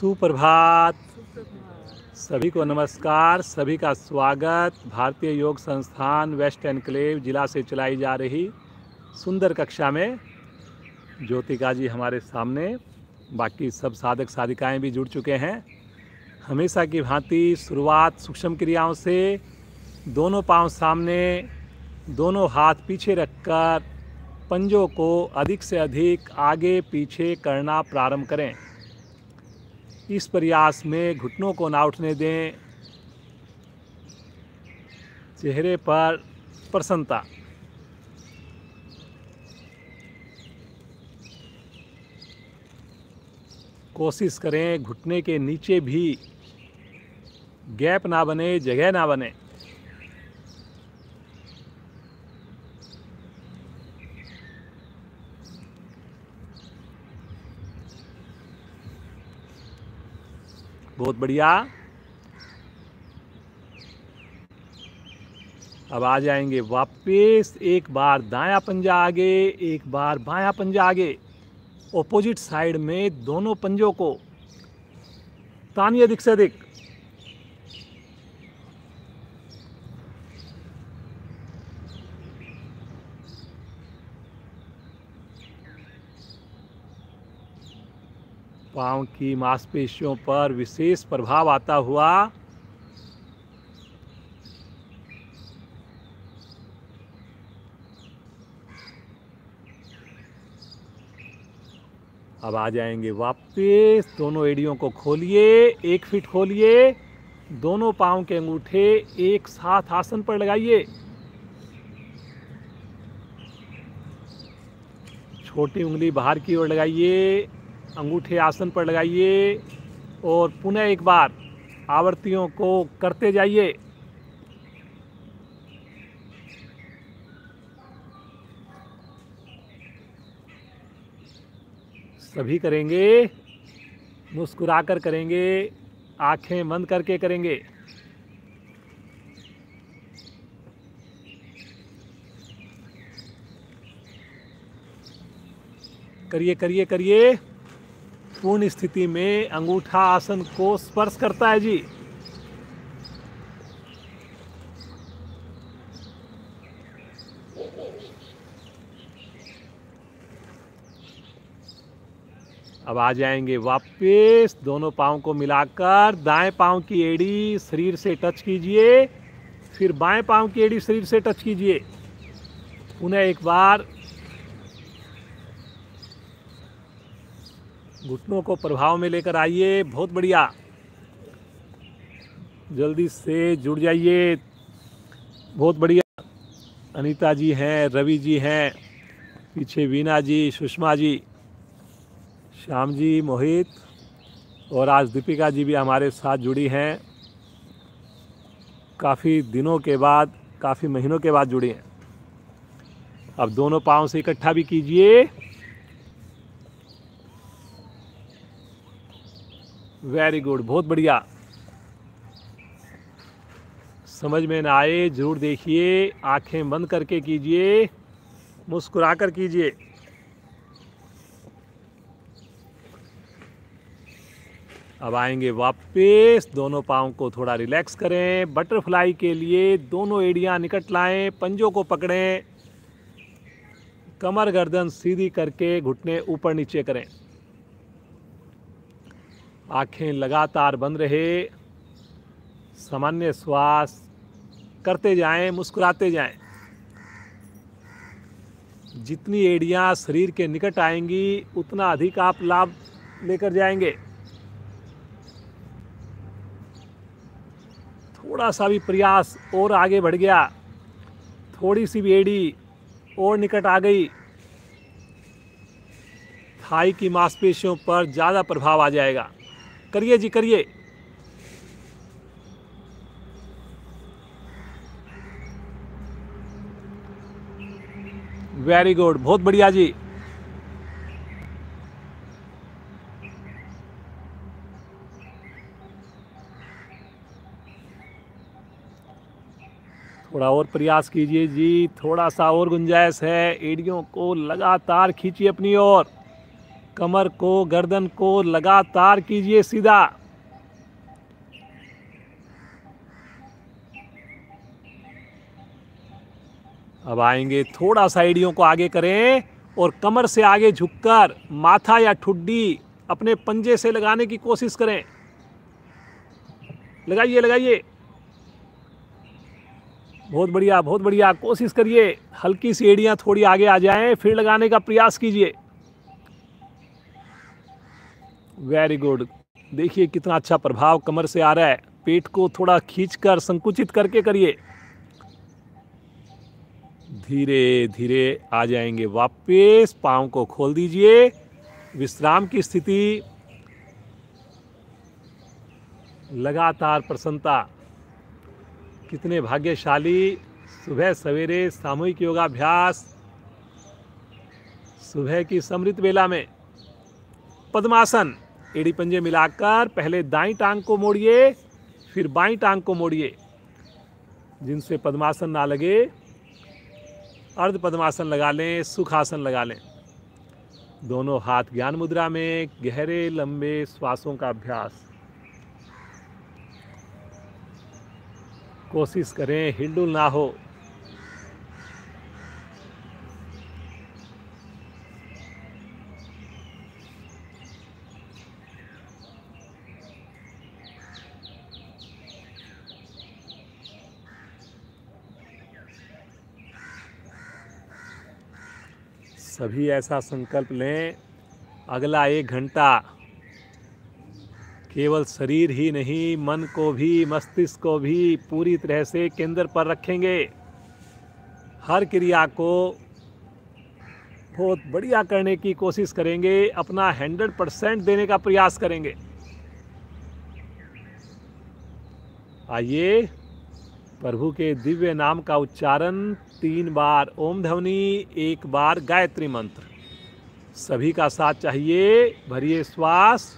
सुप्रभात। सभी को नमस्कार, सभी का स्वागत। भारतीय योग संस्थान वेस्ट एनक्लेव जिला से चलाई जा रही सुंदर कक्षा में ज्योतिका जी हमारे सामने, बाकी सब साधक साधिकाएं भी जुड़ चुके हैं। हमेशा की भांति शुरुआत सूक्ष्म क्रियाओं से। दोनों पांव सामने, दोनों हाथ पीछे रखकर पंजों को अधिक से अधिक आगे पीछे करना प्रारंभ करें। इस प्रयास में घुटनों को ना उठने दें। चेहरे पर प्रसन्नता। कोशिश करें घुटने के नीचे भी गैप ना बने, जगह ना बने। बहुत बढ़िया। अब आ जाएंगे वापस। एक बार दायां पंजा आगे, एक बार बायां पंजा आगे। ऑपोजिट साइड में दोनों पंजों को तानिए अधिक से अधिक। पांव की मांसपेशियों पर विशेष प्रभाव आता हुआ अब आ जाएंगे वापस। दोनों एड़ियों को खोलिए, 1 फीट खोलिए। दोनों पांव के अंगूठे एक साथ आसन पर लगाइए। छोटी उंगली बाहर की ओर लगाइए, अंगूठे आसन पर लगाइए और पुनः एक बार आवृत्तियों को करते जाइए। सभी करेंगे, मुस्कुराकर करेंगे, आंखें बंद करके करेंगे। करिए करिए करिए। पूर्ण स्थिति में अंगूठा आसन को स्पर्श करता है जी। अब आ जाएंगे वापस। दोनों पांव को मिलाकर दाएं पांव की एड़ी शरीर से टच कीजिए, फिर बाएं पांव की एड़ी शरीर से टच कीजिए। पुनः एक बार घुटनों को प्रभाव में लेकर आइए। बहुत बढ़िया। जल्दी से जुड़ जाइए। बहुत बढ़िया। अनीता जी हैं, रवि जी हैं, पीछे वीना जी, सुषमा जी, श्याम जी, मोहित और आज दीपिका जी भी हमारे साथ जुड़ी हैं। काफ़ी दिनों के बाद, काफ़ी महीनों के बाद जुड़ी हैं। अब दोनों पांव से इकट्ठा भी कीजिए। वेरी गुड, बहुत बढ़िया। समझ में ना आए जरूर देखिए, आंखें बंद करके कीजिए, मुस्कुरा कर कीजिए। अब आएंगे वापस। दोनों पाँव को थोड़ा रिलैक्स करें। बटरफ्लाई के लिए दोनों एड़ियां निकट लाएं, पंजों को पकड़ें, कमर गर्दन सीधी करके घुटने ऊपर नीचे करें। आंखें लगातार बंद रहे। सामान्य श्वास करते जाएं, मुस्कुराते जाएं। जितनी एड़ियां शरीर के निकट आएंगी उतना अधिक आप लाभ लेकर जाएंगे। थोड़ा सा भी प्रयास और आगे बढ़ गया, थोड़ी सी भी एड़ी और निकट आ गई, थाई की मांसपेशियों पर ज़्यादा प्रभाव आ जाएगा। करिए जी, करिए। वेरी गुड, बहुत बढ़िया जी। थोड़ा और प्रयास कीजिए जी, थोड़ा सा और गुंजाइश है। एड़ियों को लगातार खींचिए अपनी ओर। कमर को, गर्दन को लगातार कीजिए सीधा। अब आएंगे, थोड़ा सा एड़ियों को आगे करें और कमर से आगे झुककर माथा या ठुड्डी अपने पंजे से लगाने की कोशिश करें। लगाइए लगाइए, बहुत बढ़िया बहुत बढ़िया, कोशिश करिए। हल्की सी एड़ियां थोड़ी आगे आ जाएं, फिर लगाने का प्रयास कीजिए। Very good. देखिए कितना अच्छा प्रभाव कमर से आ रहा है। पेट को थोड़ा खींचकर संकुचित करके करिए। धीरे धीरे आ जाएंगे वापस। पाँव को खोल दीजिए, विश्राम की स्थिति। लगातार प्रसन्नता। कितने भाग्यशाली। सुबह सवेरे सामूहिक योगाभ्यास, सुबह की समृत बेला में। पद्मासन, एड़ी पंजे मिलाकर पहले दाईं टांग को मोड़िए, फिर बाईं टांग को मोड़िए। जिनसे पद्मासन ना लगे अर्ध पद्मासन लगा लें, सुखासन लगा लें। दोनों हाथ ज्ञान मुद्रा में, गहरे लंबे श्वासों का अभ्यास। कोशिश करें हिलडुल ना हो। सभी ऐसा संकल्प लें, अगला 1 घंटा केवल शरीर ही नहीं, मन को भी, मस्तिष्क को भी पूरी तरह से केंद्र पर रखेंगे। हर क्रिया को बहुत बढ़िया करने की कोशिश करेंगे, अपना 100% देने का प्रयास करेंगे। आइए, प्रभु के दिव्य नाम का उच्चारण 3 बार ओम ध्वनि, 1 बार गायत्री मंत्र। सभी का साथ चाहिए। भरिए श्वास।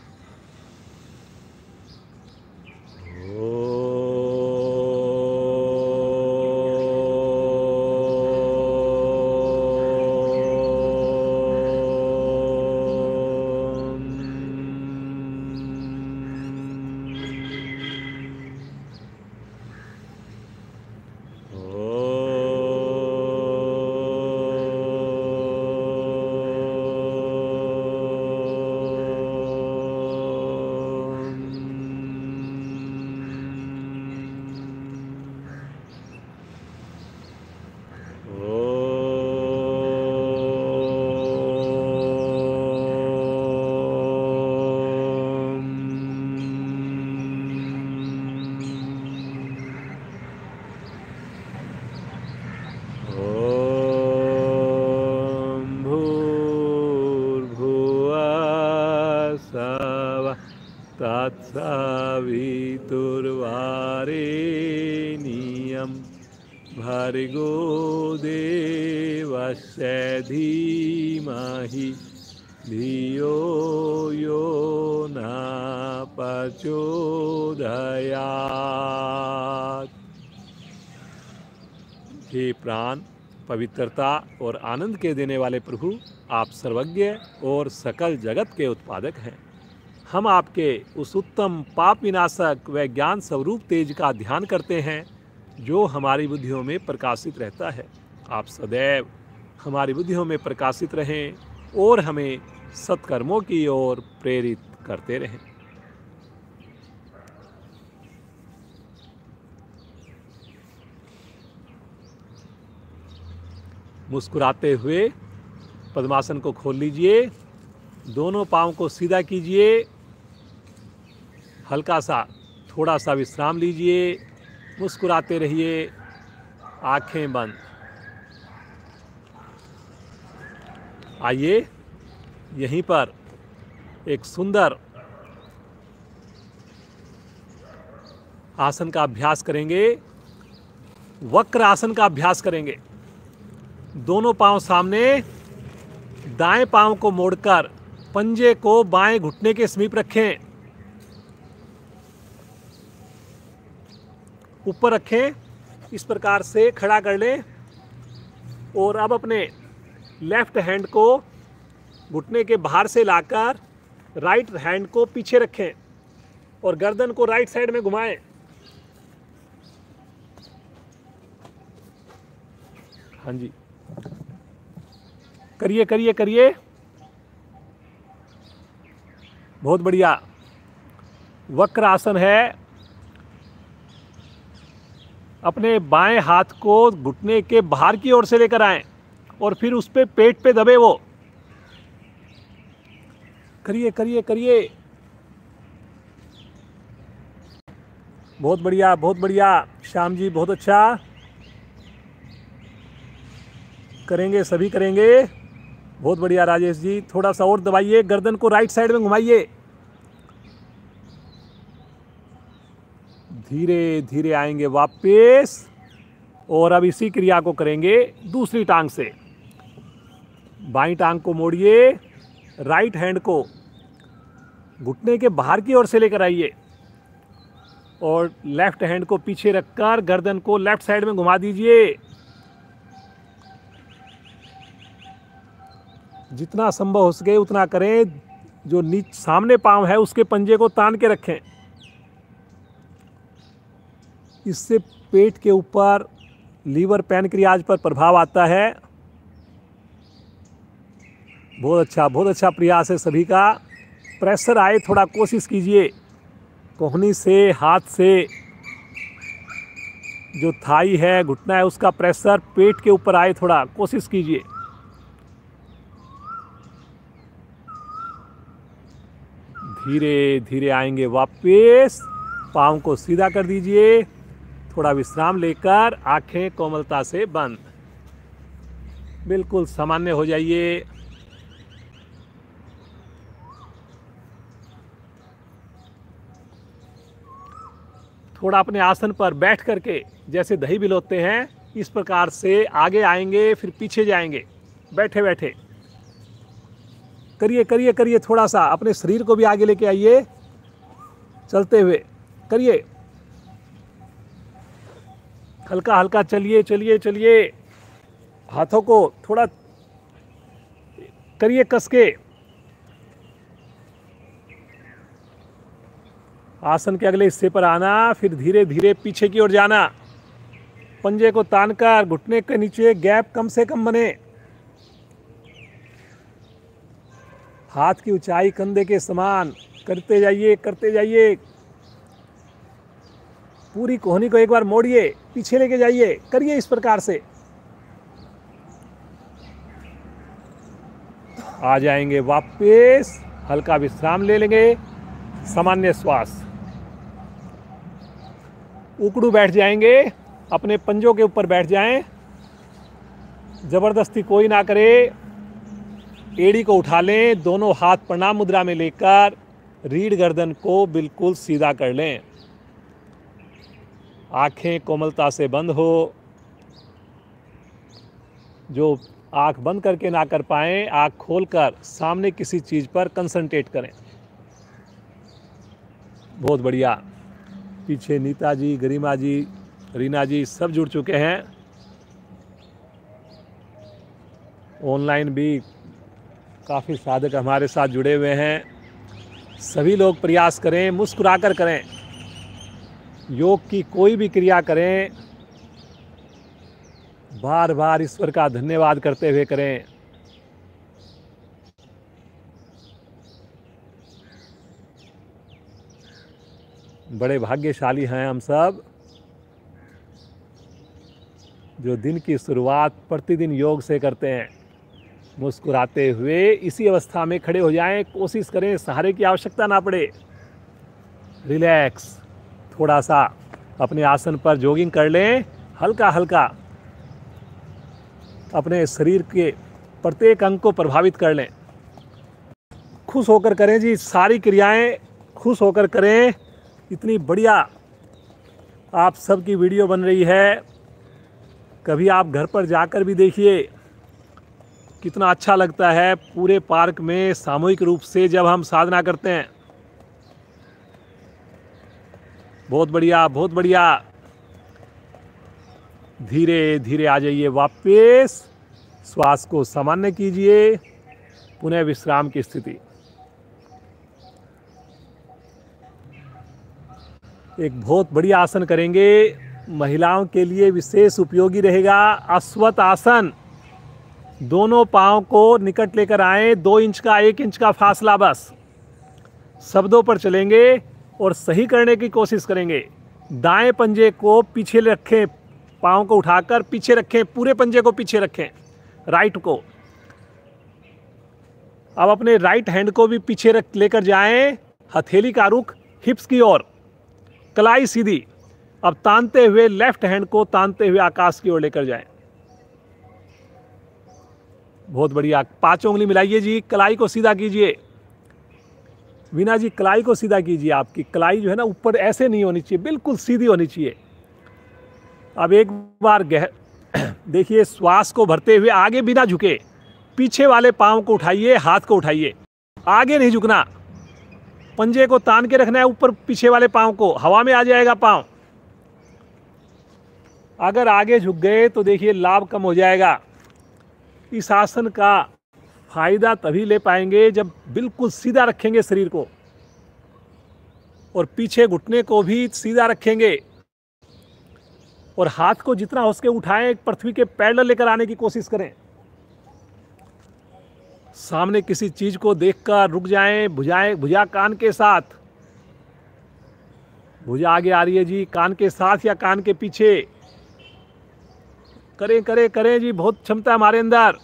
तत्सवितुर्वरेण्यं भर्गो देवस्य धीमहि धियो यो न प्रचोदयात्। हे प्राण, पवित्रता और आनंद के देने वाले प्रभु, आप सर्वज्ञ और सकल जगत के उत्पादक हैं। हम आपके उस उत्तम पाप विनाशक व ज्ञान स्वरूप तेज का ध्यान करते हैं जो हमारी बुद्धियों में प्रकाशित रहता है। आप सदैव हमारी बुद्धियों में प्रकाशित रहें और हमें सत्कर्मों की ओर प्रेरित करते रहें। मुस्कुराते हुए पद्मासन को खोल लीजिए। दोनों पाँव को सीधा कीजिए। हल्का सा थोड़ा सा विश्राम लीजिए। मुस्कुराते रहिए, आंखें बंद। आइए, यहीं पर एक सुंदर आसन का अभ्यास करेंगे। वक्र आसन का अभ्यास करेंगे। दोनों पांव सामने, दाएं पांव को मोड़कर पंजे को बाएं घुटने के समीप रखें। ऊपर रखें, इस प्रकार से खड़ा कर लें। और अब अपने लेफ्ट हैंड को घुटने के बाहर से लाकर राइट हैंड को पीछे रखें और गर्दन को राइट साइड में घुमाएं। हाँ जी, करिए करिए करिए, बहुत बढ़िया। वक्र आसन है। अपने बाएं हाथ को घुटने के बाहर की ओर से लेकर आएं और फिर उस पे पेट पे दबे वो। करिए करिए करिए, बहुत बढ़िया बहुत बढ़िया श्याम जी, बहुत अच्छा। करेंगे, सभी करेंगे, बहुत बढ़िया राजेश जी। थोड़ा सा और दबाइए, गर्दन को राइट साइड में घुमाइए। धीरे धीरे आएंगे वापस और अब इसी क्रिया को करेंगे दूसरी टांग से। बाईं टांग को मोड़िए, राइट हैंड को घुटने के बाहर की ओर से लेकर आइए और लेफ्ट हैंड को पीछे रखकर गर्दन को लेफ्ट साइड में घुमा दीजिए। जितना संभव हो सके उतना करें। जो नीचे सामने पांव है उसके पंजे को तान के रखें। इससे पेट के ऊपर लीवर पैनक्रियाज पर प्रभाव आता है। बहुत अच्छा प्रयास है सभी का। प्रेशर आए थोड़ा कोशिश कीजिए, कोहनी से, हाथ से, जो थाई है, घुटना है, उसका प्रेशर पेट के ऊपर आए, थोड़ा कोशिश कीजिए। धीरे धीरे आएंगे वापस, पाँव को सीधा कर दीजिए। थोड़ा विश्राम लेकर आंखें कोमलता से बंद, बिल्कुल सामान्य हो जाइए। थोड़ा अपने आसन पर बैठ करके जैसे दही बिलोते हैं इस प्रकार से आगे आएंगे, फिर पीछे जाएंगे बैठे बैठे। करिए करिए करिए, थोड़ा सा अपने शरीर को भी आगे लेके आइए चलते हुए। करिए, हल्का हल्का चलिए चलिए चलिए। हाथों को थोड़ा करिए कस के। आसन के अगले हिस्से पर आना, फिर धीरे धीरे पीछे की ओर जाना। पंजे को तानकर घुटने के नीचे गैप कम से कम बने। हाथ की ऊंचाई कंधे के समान करते जाइए करते जाइए। पूरी कोहनी को एक बार मोड़िए, पीछे लेके जाइए। करिए इस प्रकार से। आ जाएंगे वापस, हल्का विश्राम ले लेंगे, सामान्य श्वास। उकड़ू बैठ जाएंगे, अपने पंजों के ऊपर बैठ जाएं। जबरदस्ती कोई ना करे। एड़ी को उठा लें, दोनों हाथ प्रणाम मुद्रा में लेकर रीढ़ गर्दन को बिल्कुल सीधा कर लें। आंखें कोमलता से बंद हो। जो आंख बंद करके ना कर पाएं, आंख खोलकर सामने किसी चीज़ पर कंसंट्रेट करें। बहुत बढ़िया। पीछे नीता जी, गरिमा जी, रीना जी सब जुड़ चुके हैं। ऑनलाइन भी काफ़ी साधक हमारे साथ जुड़े हुए हैं। सभी लोग प्रयास करें, मुस्कुराकर करें। योग की कोई भी क्रिया करें, बार बार ईश्वर का धन्यवाद करते हुए करें। बड़े भाग्यशाली हैं हम सब, जो दिन की शुरुआत प्रतिदिन योग से करते हैं। मुस्कुराते हुए इसी अवस्था में खड़े हो जाएं। कोशिश करें सहारे की आवश्यकता ना पड़े। रिलैक्स, थोड़ा सा अपने आसन पर जॉगिंग कर लें, हल्का हल्का अपने शरीर के प्रत्येक अंग को प्रभावित कर लें। खुश होकर करें जी, सारी क्रियाएं खुश होकर करें। इतनी बढ़िया आप सबकी वीडियो बन रही है, कभी आप घर पर जाकर भी देखिए कितना अच्छा लगता है। पूरे पार्क में सामूहिक रूप से जब हम साधना करते हैं। बहुत बढ़िया बहुत बढ़िया। धीरे धीरे आ जाइए वापस, श्वास को सामान्य कीजिए, पुनः विश्राम की स्थिति। एक बहुत बढ़िया आसन करेंगे, महिलाओं के लिए विशेष उपयोगी रहेगा। अश्वत्थ आसन। दोनों पांव को निकट लेकर आए, 2 इंच का 1 इंच का फासला बस। शब्दों पर चलेंगे और सही करने की कोशिश करेंगे। दाएं पंजे को पीछे रखें, पांव को उठाकर पीछे रखें, पूरे पंजे को पीछे रखें, राइट को। अब अपने राइट हैंड को भी पीछे रख लेकर जाएं, हथेली का रुख हिप्स की ओर, कलाई सीधी। अब तानते हुए लेफ्ट हैंड को तानते हुए आकाश की ओर लेकर जाएं। बहुत बढ़िया। 5 उंगली मिलाइए जी, कलाई को सीधा कीजिए। वीना जी कलाई को सीधा कीजिए। आपकी कलाई जो है ना ऊपर ऐसे नहीं होनी चाहिए, बिल्कुल सीधी होनी चाहिए। अब एक बार देखिए, श्वास को भरते हुए आगे बिना झुके पीछे वाले पांव को उठाइए, हाथ को उठाइए, आगे नहीं झुकना। पंजे को तान के रखना है ऊपर, पीछे वाले पांव को, हवा में आ जाएगा पांव। अगर आगे झुक गए तो देखिए लाभ कम हो जाएगा। इस आसन का फायदा तभी ले पाएंगे जब बिल्कुल सीधा रखेंगे शरीर को, और पीछे घुटने को भी सीधा रखेंगे, और हाथ को जितना हो सके उठाएं, पृथ्वी के पैरेलल लेकर आने की कोशिश करें। सामने किसी चीज को देखकर रुक जाएं, भुजा कान के साथ। भुजा आगे आ रही है जी, कान के साथ या कान के पीछे। करें करें करें जी, बहुत क्षमता हमारे अंदर।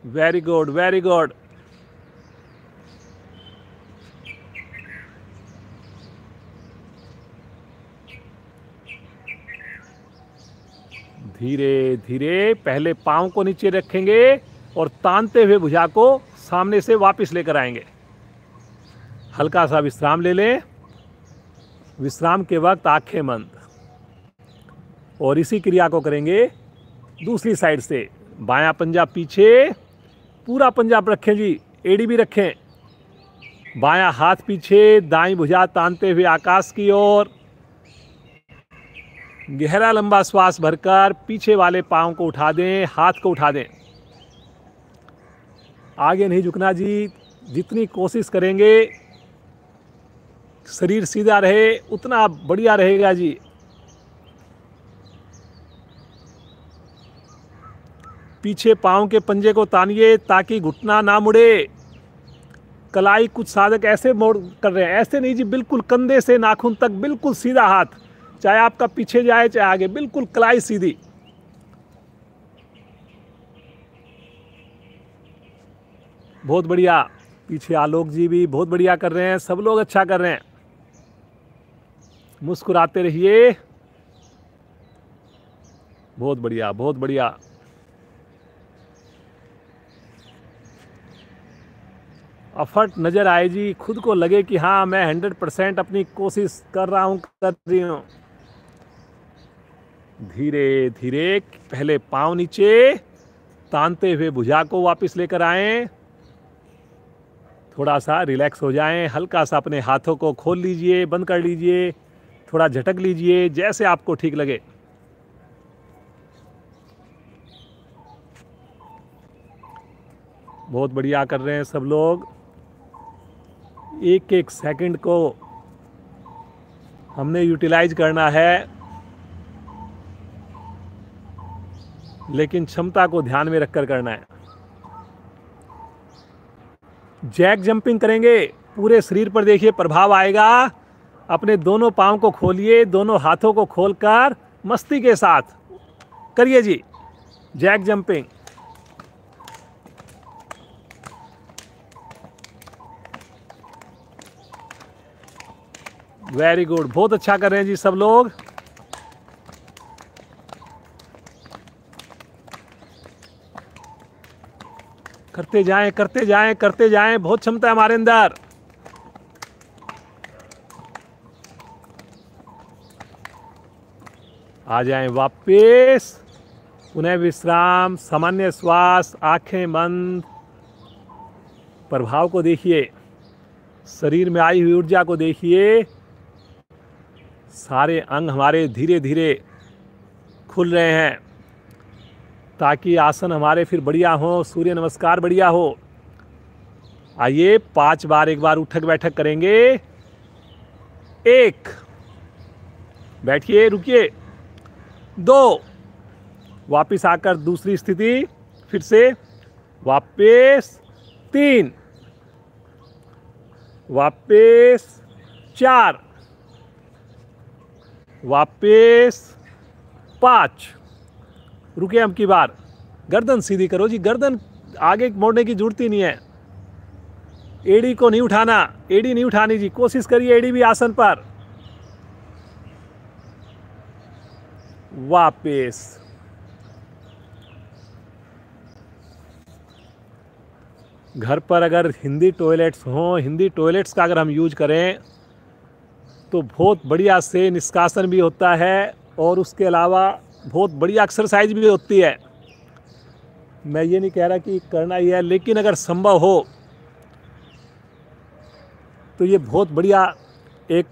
Very good, very good. धीरे धीरे पहले पांव को नीचे रखेंगे और तानते हुए भुजा को सामने से वापस लेकर आएंगे। हल्का सा विश्राम ले लें। विश्राम के वक्त आंखें बंद, और इसी क्रिया को करेंगे दूसरी साइड से। बायां पंजा पीछे, पूरा पंजा रखें जी, एड़ी भी रखें। बायां हाथ पीछे, दाईं भुजा तानते हुए आकाश की ओर। गहरा लंबा श्वास भरकर पीछे वाले पांव को उठा दें, हाथ को उठा दें। आगे नहीं झुकना जी। जितनी कोशिश करेंगे शरीर सीधा रहे उतना बढ़िया रहेगा जी। पीछे पांव के पंजे को तानिए ताकि घुटना ना मुड़े। कलाई कुछ साधक ऐसे मोड़ कर रहे हैं, ऐसे नहीं जी, बिल्कुल कंधे से नाखून तक बिल्कुल सीधा हाथ, चाहे आपका पीछे जाए चाहे आगे, बिल्कुल कलाई सीधी। बहुत बढ़िया। पीछे आलोक जी भी बहुत बढ़िया कर रहे हैं, सब लोग अच्छा कर रहे हैं। मुस्कुराते रहिए। बहुत बढ़िया, बहुत बढ़िया। एफर्ट नजर आए जी, खुद को लगे कि हाँ मैं 100% अपनी कोशिश कर रहा हूं, कर रही हूं। धीरे धीरे पहले पांव नीचे, तानते हुए भुजा को वापस लेकर आएं। थोड़ा सा रिलैक्स हो जाएं। हल्का सा अपने हाथों को खोल लीजिए, बंद कर लीजिए, थोड़ा झटक लीजिए, जैसे आपको ठीक लगे। बहुत बढ़िया कर रहे हैं सब लोग। एक एक सेकंड को हमने यूटिलाइज करना है, लेकिन क्षमता को ध्यान में रखकर करना है। जैक जंपिंग करेंगे, पूरे शरीर पर देखिए प्रभाव आएगा। अपने दोनों पांव को खोलिए, दोनों हाथों को खोलकर मस्ती के साथ करिए जी जैक जंपिंग। वेरी गुड, बहुत अच्छा कर रहे हैं जी सब लोग। करते जाएं, करते जाएं, करते जाएं, बहुत क्षमता है हमारे अंदर। आ जाएं वापस। पुनः विश्राम, सामान्य श्वास, आंखें बंद। प्रभाव को देखिए, शरीर में आई हुई ऊर्जा को देखिए। सारे अंग हमारे धीरे धीरे खुल रहे हैं। ताकि आसन हमारे फिर बढ़िया हो, सूर्य नमस्कार बढ़िया हो। आइए 5 बार एक बार उठक बैठक करेंगे। 1, बैठिए, रुकिए। 2, वापिस आकर दूसरी स्थिति, फिर से वापिस। 3, वापिस। 4, वापिस। 5, रुकिए। अब की बार गर्दन सीधी करो जी, गर्दन आगे मोड़ने की जरूरत ही नहीं है। एड़ी को नहीं उठाना, एड़ी नहीं उठानी जी, कोशिश करिए एड़ी भी आसन पर। वापिस। घर पर अगर हिंदी टॉयलेट्स हों, हिंदी टॉयलेट्स का अगर हम यूज करें तो बहुत बढ़िया से निष्कासन भी होता है और उसके अलावा बहुत बढ़िया एक्सरसाइज भी होती है। मैं ये नहीं कह रहा कि करना ही है, लेकिन अगर संभव हो तो ये बहुत बढ़िया एक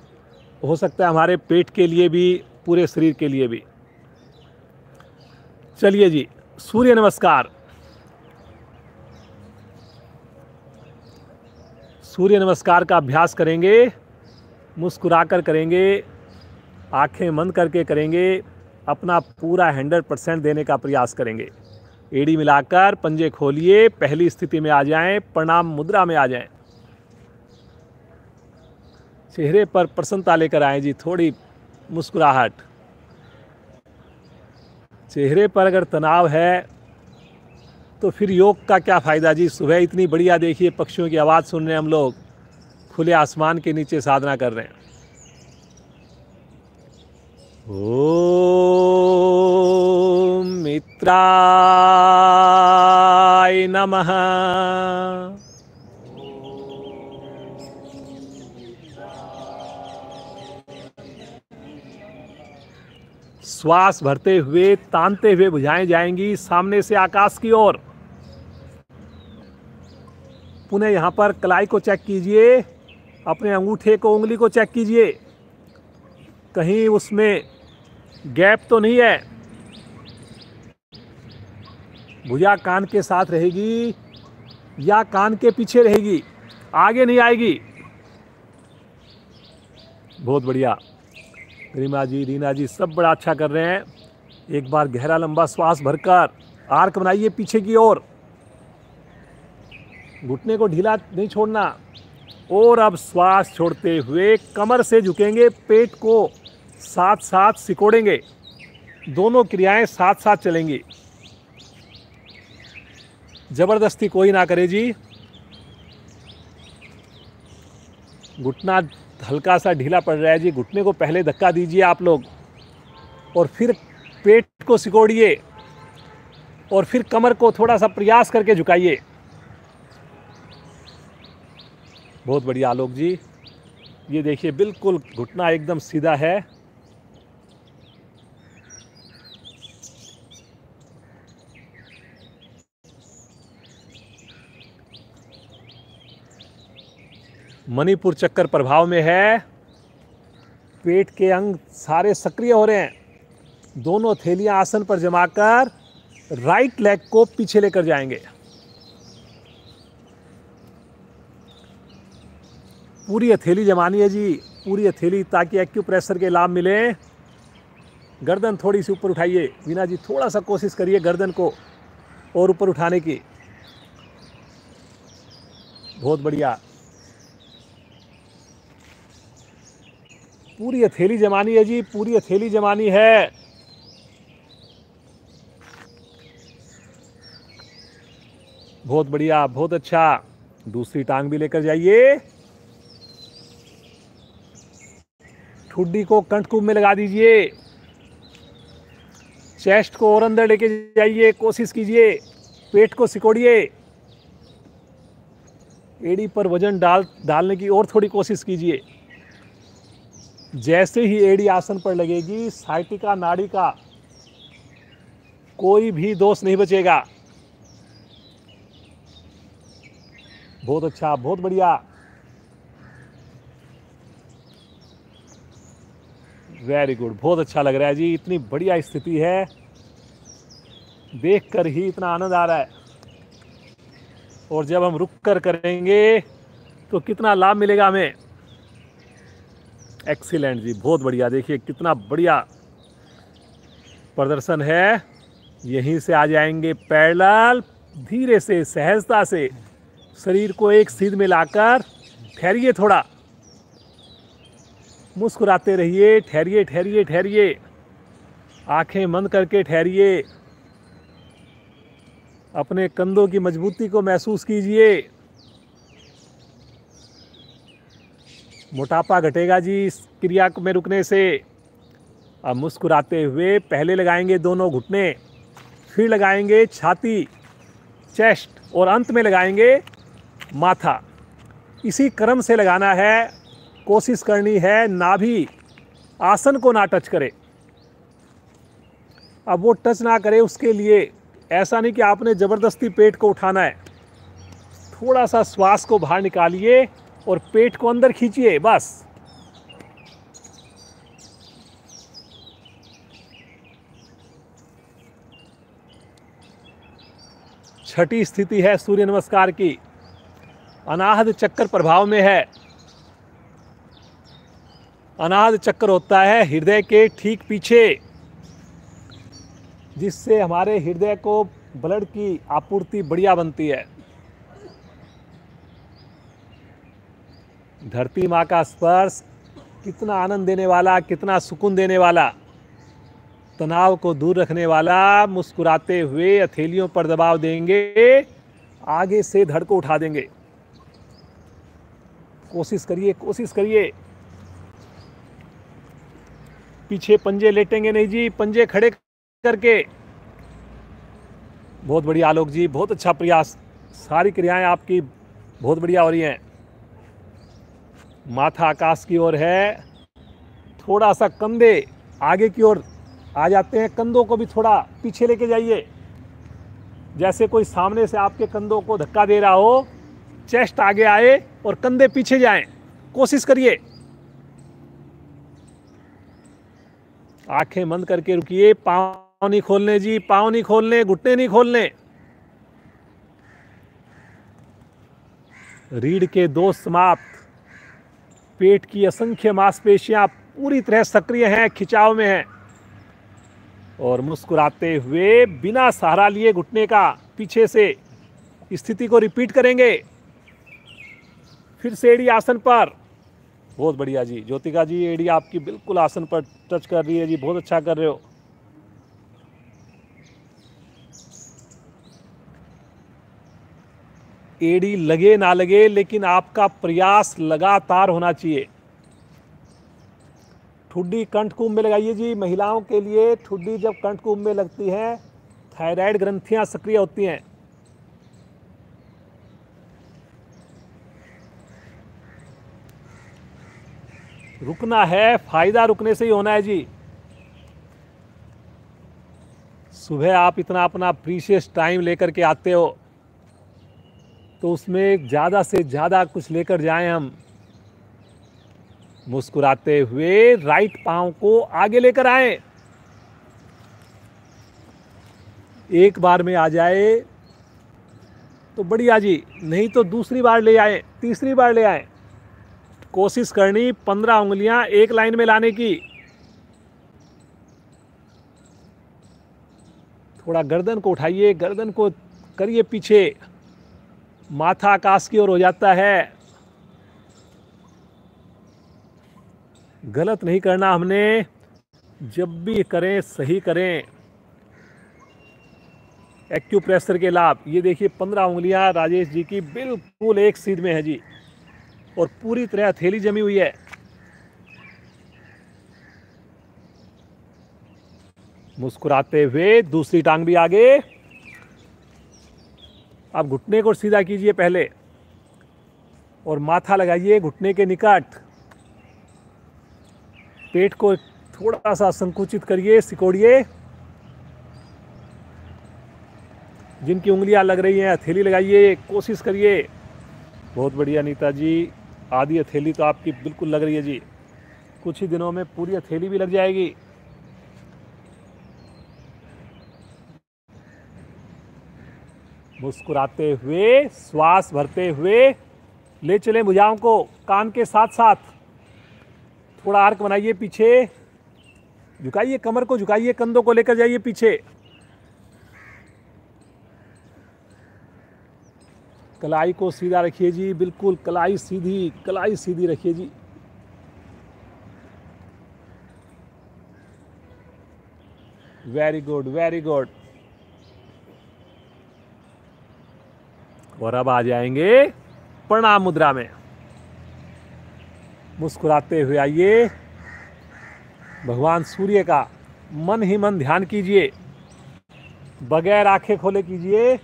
हो सकता है हमारे पेट के लिए भी, पूरे शरीर के लिए भी। चलिए जी, सूर्य नमस्कार। सूर्य नमस्कार का अभ्यास करेंगे, मुस्कुराकर करेंगे, आंखें बंद करके करेंगे, अपना पूरा 100% देने का प्रयास करेंगे। एड़ी मिलाकर पंजे खोलिए, पहली स्थिति में आ जाएं, प्रणाम मुद्रा में आ जाएं। चेहरे पर प्रसन्नता लेकर आएं जी, थोड़ी मुस्कुराहट। चेहरे पर अगर तनाव है तो फिर योग का क्या फ़ायदा जी। सुबह इतनी बढ़िया देखिए पक्षियों की आवाज़ सुन रहे हैं हम लोग, खुले आसमान के नीचे साधना कर रहे हैं। ओम मित्राय नमः। श्वास भरते हुए, तानते हुए भुजाएं जाएंगी सामने से आकाश की ओर। पुनः यहाँ पर कलाई को चेक कीजिए, अपने अंगूठे को, उंगली को चेक कीजिए, कहीं उसमें गैप तो नहीं है। भुजा कान के साथ रहेगी या कान के पीछे रहेगी, आगे नहीं आएगी। बहुत बढ़िया। रीमा जी, रीना जी सब बड़ा अच्छा कर रहे हैं। एक बार गहरा लंबा श्वास भरकर आर्क बनाइए पीछे की ओर, घुटने को ढीला नहीं छोड़ना। और अब श्वास छोड़ते हुए कमर से झुकेंगे, पेट को साथ साथ सिकोड़ेंगे। दोनों क्रियाएं साथ साथ चलेंगी, जबरदस्ती कोई ना करे जी। घुटना हल्का सा ढीला पड़ रहा है जी, घुटने को पहले धक्का दीजिए आप लोग, और फिर पेट को सिकोड़िए, और फिर कमर को थोड़ा सा प्रयास करके झुकाइए। बहुत बढ़िया आलोक जी, ये देखिए बिल्कुल घुटना एकदम सीधा है। मणिपुर चक्कर प्रभाव में है, पेट के अंग सारे सक्रिय हो रहे हैं। दोनों थैलियां आसन पर जमाकर राइट लेग को पीछे लेकर जाएंगे। पूरी हथेली जमानी है जी, पूरी हथेली, ताकि एक्यूप्रेशर के लाभ मिले। गर्दन थोड़ी सी ऊपर उठाइए, वीना जी थोड़ा सा कोशिश करिए गर्दन को और ऊपर उठाने की। बहुत बढ़िया। पूरी हथेली जमानी है जी, पूरी हथेली जमानी है। बहुत बढ़िया, बहुत अच्छा। दूसरी टांग भी लेकर जाइए, ठुड्डी को कंठकूप में लगा दीजिए, चेस्ट को और अंदर लेके जाइए, कोशिश कीजिए, पेट को सिकोड़िए, एड़ी पर वजन डालने की और थोड़ी कोशिश कीजिए। जैसे ही एड़ी आसन पर लगेगी, साइटिका नाड़ी का कोई भी दोष नहीं बचेगा। बहुत अच्छा, बहुत बढ़िया, वेरी गुड, बहुत अच्छा लग रहा है जी। इतनी बढ़िया स्थिति है। देखकर ही इतना आनंद आ रहा है, और जब हम रुक कर करेंगे तो कितना लाभ मिलेगा हमें। एक्सीलेंट जी, बहुत बढ़िया। देखिए कितना बढ़िया प्रदर्शन है। यहीं से आ जाएंगे पैरेलल, धीरे से सहजता से शरीर को एक सीध में लाकर ठहरिए, थोड़ा मुस्कुराते रहिए। ठहरिए ठहरिए ठहरिए, आंखें बंद करके ठहरिए। अपने कंधों की मजबूती को महसूस कीजिए। मोटापा घटेगा जी इस क्रिया में रुकने से। अब मुस्कुराते हुए पहले लगाएंगे दोनों घुटने, फिर लगाएंगे छाती, चेस्ट, और अंत में लगाएंगे माथा। इसी क्रम से लगाना है। कोशिश करनी है नाभि आसन को ना टच करे। अब वो टच ना करे उसके लिए ऐसा नहीं कि आपने ज़बरदस्ती पेट को उठाना है। थोड़ा सा श्वास को बाहर निकालिए और पेट को अंदर खींचिए, बस। छठी स्थिति है सूर्य नमस्कार की। अनाहत चक्र प्रभाव में है। अनाहत चक्र होता है हृदय के ठीक पीछे, जिससे हमारे हृदय को ब्लड की आपूर्ति बढ़िया बनती है। धरती माँ का स्पर्श कितना आनंद देने वाला, कितना सुकून देने वाला, तनाव को दूर रखने वाला। मुस्कुराते हुए हथेलियों पर दबाव देंगे, आगे से धड़ को उठा देंगे। कोशिश करिए, कोशिश करिए। पीछे पंजे लेटेंगे नहीं जी, पंजे खड़े करके। बहुत बढ़िया आलोक जी, बहुत अच्छा प्रयास। सारी क्रियाएं आपकी बहुत बढ़िया हो रही हैं। माथा आकाश की ओर है। थोड़ा सा कंधे आगे की ओर आ जाते हैं, कंधों को भी थोड़ा पीछे लेके जाइए, जैसे कोई सामने से आपके कंधों को धक्का दे रहा हो। चेस्ट आगे आए और कंधे पीछे जाएं। कोशिश करिए। आंखें बंद करके रुकिए। पाँव नहीं खोलने जी, पाँव नहीं खोलने, घुटने नहीं खोलने। रीढ़ के दोष समाप्त। पेट की असंख्य मांसपेशियां पूरी तरह सक्रिय हैं, खिंचाव में हैं। और मुस्कुराते हुए बिना सहारा लिए घुटने का पीछे से स्थिति को रिपीट करेंगे। फिर से एड़ी आसन पर। बहुत बढ़िया जी ज्योतिका जी, एड़ी आपकी बिल्कुल आसन पर टच कर रही है जी, बहुत अच्छा कर रहे हो। एड़ी लगे ना लगे, लेकिन आपका प्रयास लगातार होना चाहिए। ठुड्डी कंठकुंभ में लगाइए जी। महिलाओं के लिए ठुड्डी जब कंठकुंभ में लगती है, थायराइड ग्रंथियां सक्रिय होती हैं। रुकना है, फायदा रुकने से ही होना है जी। सुबह आप इतना अपना प्रीशियस टाइम लेकर के आते हो, तो उसमें ज़्यादा से ज़्यादा कुछ लेकर जाएं हम। मुस्कुराते हुए राइट पांव को आगे लेकर आए। एक बार में आ जाए तो बढ़िया जी, नहीं तो दूसरी बार ले आए, तीसरी बार ले आए। कोशिश करनी 15 उंगलियां एक लाइन में लाने की। थोड़ा गर्दन को उठाइए, गर्दन को करिए पीछे। माथा आकाश की ओर हो जाता है। गलत नहीं करना हमने, जब भी करें सही करें। एक्यूप्रेशर के लाभ, ये देखिए 15 उंगलियां राजेश जी की बिल्कुल एक सीध में है जी, और पूरी तरह हथेली जमी हुई है। मुस्कुराते हुए दूसरी टांग भी आगे। अब घुटने को सीधा कीजिए पहले, और माथा लगाइए घुटने के निकट। पेट को थोड़ा सा संकुचित करिए, सिकोड़िए। जिनकी उंगलियां लग रही हैं हथेली लगाइए, कोशिश करिए। बहुत बढ़िया नीता जी, आधी हथेली तो आपकी बिल्कुल लग रही है जी। कुछ ही दिनों में पूरी हथेली भी लग जाएगी। मुस्कुराते हुए, श्वास भरते हुए ले चलें भुजाओं को कान के साथ साथ। थोड़ा आर्क बनाइए पीछे, झुकाइए कमर को, झुकाइए कंधों को लेकर जाइए पीछे। कलाई को सीधा रखिए जी, बिल्कुल कलाई सीधी रखिए जी। Very good, very good. और अब आ जाएंगे प्रणाम मुद्रा में। मुस्कुराते हुए आइए, भगवान सूर्य का मन ही मन ध्यान कीजिए, बगैर आंखें खोले कीजिए।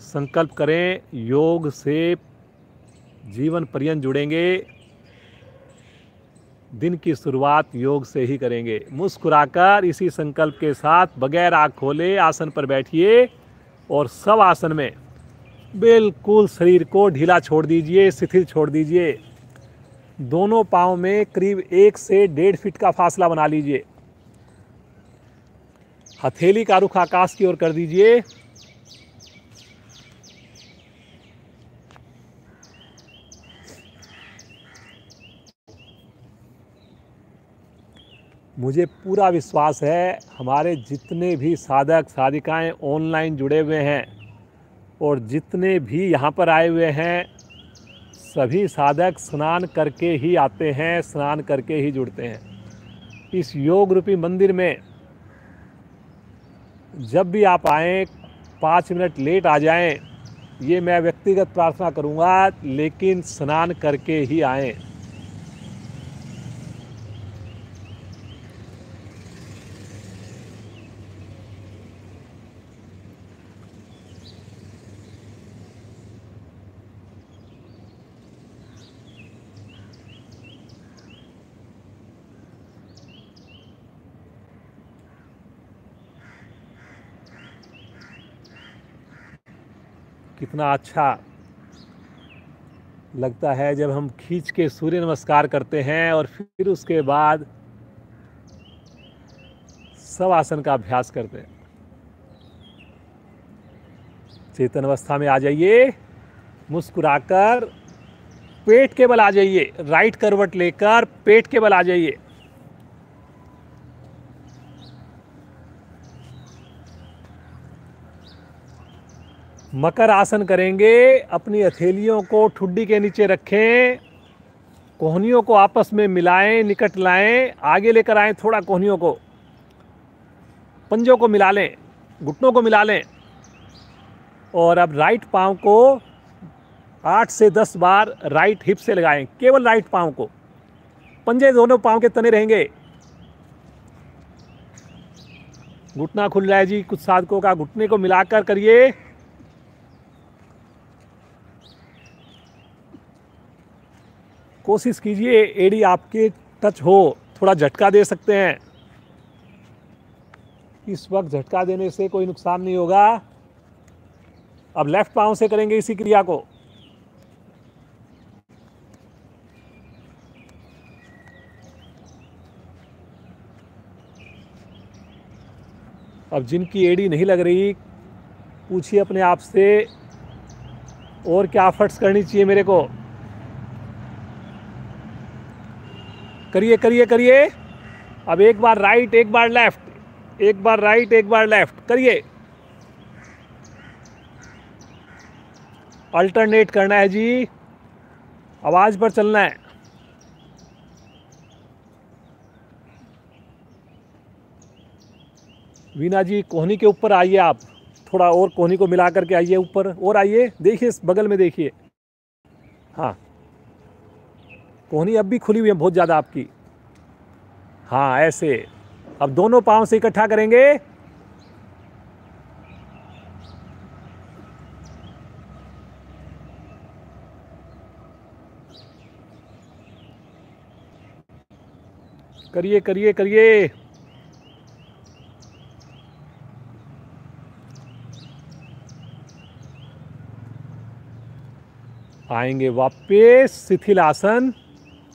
संकल्प करें, योग से जीवन पर्यंत जुड़ेंगे, दिन की शुरुआत योग से ही करेंगे। मुस्कुराकर इसी संकल्प के साथ बगैर आँख खोले आसन पर बैठिए और सब आसन में बिल्कुल शरीर को ढीला छोड़ दीजिए, शिथिल छोड़ दीजिए। दोनों पाँव में करीब 1 से 1.5 फीट का फासला बना लीजिए। हथेली का रुख आकाश की ओर कर दीजिए। मुझे पूरा विश्वास है हमारे जितने भी साधक साधिकाएं ऑनलाइन जुड़े हुए हैं और जितने भी यहाँ पर आए हुए हैं, सभी साधक स्नान करके ही आते हैं, स्नान करके ही जुड़ते हैं। इस योग रूपी मंदिर में जब भी आप आएँ 5 मिनट लेट आ जाएं, ये मैं व्यक्तिगत प्रार्थना करूँगा, लेकिन स्नान करके ही आएँ। कितना अच्छा लगता है जब हम खींच के सूर्य नमस्कार करते हैं और फिर उसके बाद सब आसन का अभ्यास करते हैं। चेतन अवस्था में आ जाइए, मुस्कुराकर पेट के बल आ जाइए, राइट करवट लेकर पेट के बल आ जाइए। मकर आसन करेंगे। अपनी हथेलियों को ठुड्डी के नीचे रखें, कोहनियों को आपस में मिलाएं, निकट लाएं, आगे लेकर आएं थोड़ा कोहनियों को, पंजों को मिला लें, घुटनों को मिला लें। और अब राइट पांव को 8 से 10 बार राइट हिप से लगाएं, केवल राइट पांव को। पंजे दोनों पांव के तने रहेंगे। घुटना खुल रहा है जी, कुछ साधकों का घुटने को मिलाकर करिए। कोशिश कीजिए एड़ी आपके टच हो, थोड़ा झटका दे सकते हैं। इस वक्त झटका देने से कोई नुकसान नहीं होगा। अब लेफ्ट पांव से करेंगे इसी क्रिया को। अब जिनकी एड़ी नहीं लग रही, पूछिए अपने आप से और क्या एफर्ट्स करनी चाहिए मेरे को। करिए करिए करिए। अब एक बार राइट, एक बार लेफ्ट, एक बार राइट, एक बार लेफ्ट करिए। अल्टरनेट करना है जी, आवाज पर चलना है। वीना जी कोहनी के ऊपर आइए, आप थोड़ा और कोहनी को मिला करके आइए ऊपर, और आइए, देखिए इस बगल में देखिए। हाँ, कोहनी अब भी खुली हुई है बहुत ज़्यादा आपकी। हाँ ऐसे। अब दोनों पाँव से इकट्ठा करेंगे। करिए करिए करिए। आएंगे वापस शिथिल आसन,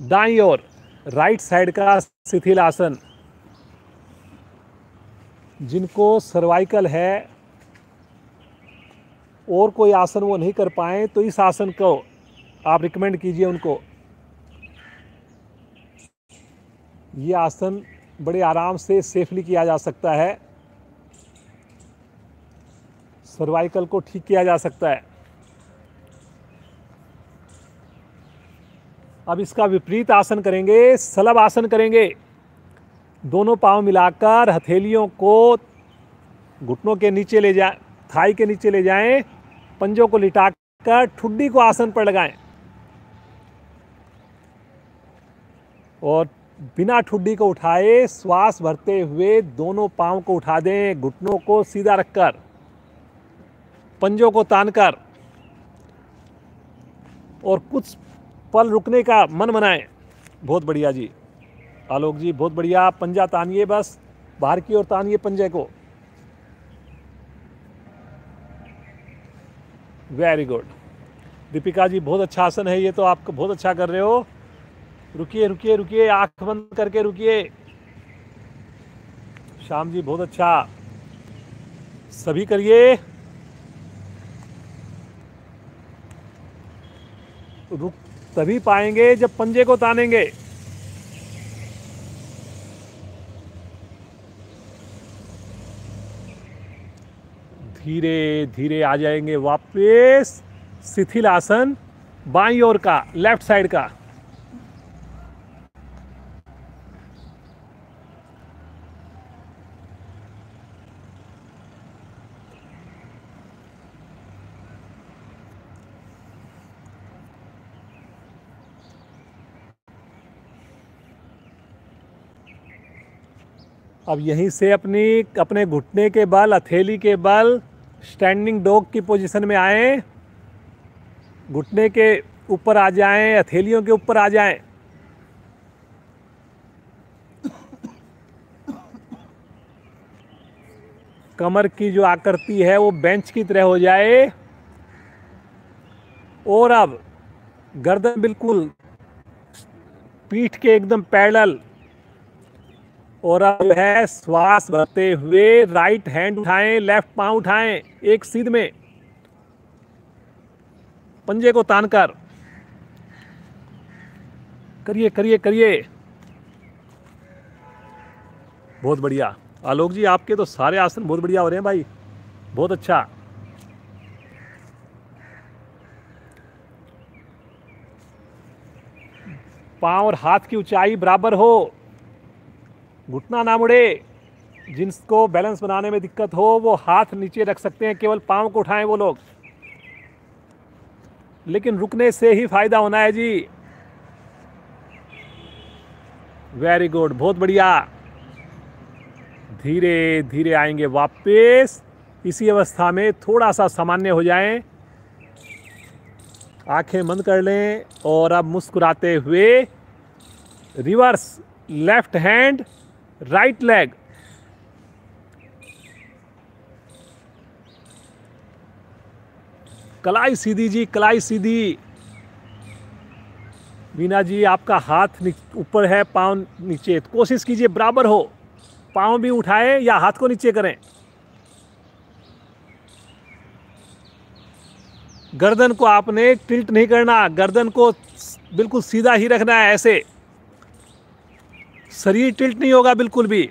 दाईं ओर राइट साइड का शिथिल आसन। जिनको सर्वाइकल है और कोई आसन वो नहीं कर पाए तो इस आसन को आप रिकमेंड कीजिए उनको। ये आसन बड़े आराम से सेफली किया जा सकता है, सर्वाइकल को ठीक किया जा सकता है। अब इसका विपरीत आसन करेंगे, सलब आसन करेंगे। दोनों पांव मिलाकर हथेलियों को घुटनों के नीचे ले जाएं, थाई के नीचे ले जाएं, पंजों को लिटाकर ठुड्डी को आसन पर लगाएं और बिना ठुड्डी को उठाए श्वास भरते हुए दोनों पांव को उठा दें, घुटनों को सीधा रखकर, पंजों को तानकर, और कुछ पल रुकने का मन बनाएं। बहुत बढ़िया जी आलोक जी, बहुत बढ़िया। पंजा तानिए, बस बाहर की ओर तानिए पंजे को। Very good. दीपिका जी बहुत अच्छा आसन है ये तो, आप बहुत अच्छा कर रहे हो। रुकिए रुकिए रुकिए, आंख बंद करके रुकिए। श्याम जी बहुत अच्छा, सभी करिए। रुक तभी पाएंगे जब पंजे को तानेंगे। धीरे धीरे आ जाएंगे वापस शिथिल आसन, बाईं ओर का, लेफ्ट साइड का। अब यहीं से अपने घुटने के बल, हथेली के बल स्टैंडिंग डॉग की पोजीशन में आए। घुटने के ऊपर आ जाएं, हथेलियों के ऊपर आ जाएं। कमर की जो आकृति है वो बेंच की तरह हो जाए। और अब गर्दन बिल्कुल पीठ के एकदम पैरेलल। और अब है श्वास भरते हुए राइट हैंड उठाएं, लेफ्ट पांव उठाएं, एक सीध में, पंजे को तानकर। करिए करिए करिए। बहुत बढ़िया आलोक जी, आपके तो सारे आसन बहुत बढ़िया हो रहे हैं भाई, बहुत अच्छा। पांव और हाथ की ऊंचाई बराबर हो, घुटना ना मुड़े। जिनको बैलेंस बनाने में दिक्कत हो वो हाथ नीचे रख सकते हैं, केवल पांव को उठाएं वो लोग, लेकिन रुकने से ही फायदा होना है जी। वेरी गुड, बहुत बढ़िया। धीरे धीरे आएंगे वापस। इसी अवस्था में थोड़ा सा सामान्य हो जाएं, आंखें बंद कर लें और अब मुस्कुराते हुए reverse, left hand right leg. कलाई सीधी जी, कलाई सीधी। मीना जी आपका हाथ ऊपर है, पांव नीचे, कोशिश कीजिए बराबर हो। पांव भी उठाएं या हाथ को नीचे करें। गर्दन को आपने टिल्ट नहीं करना, गर्दन को बिल्कुल सीधा ही रखना है, ऐसे। शरीर टिल्ट नहीं होगा बिल्कुल भी।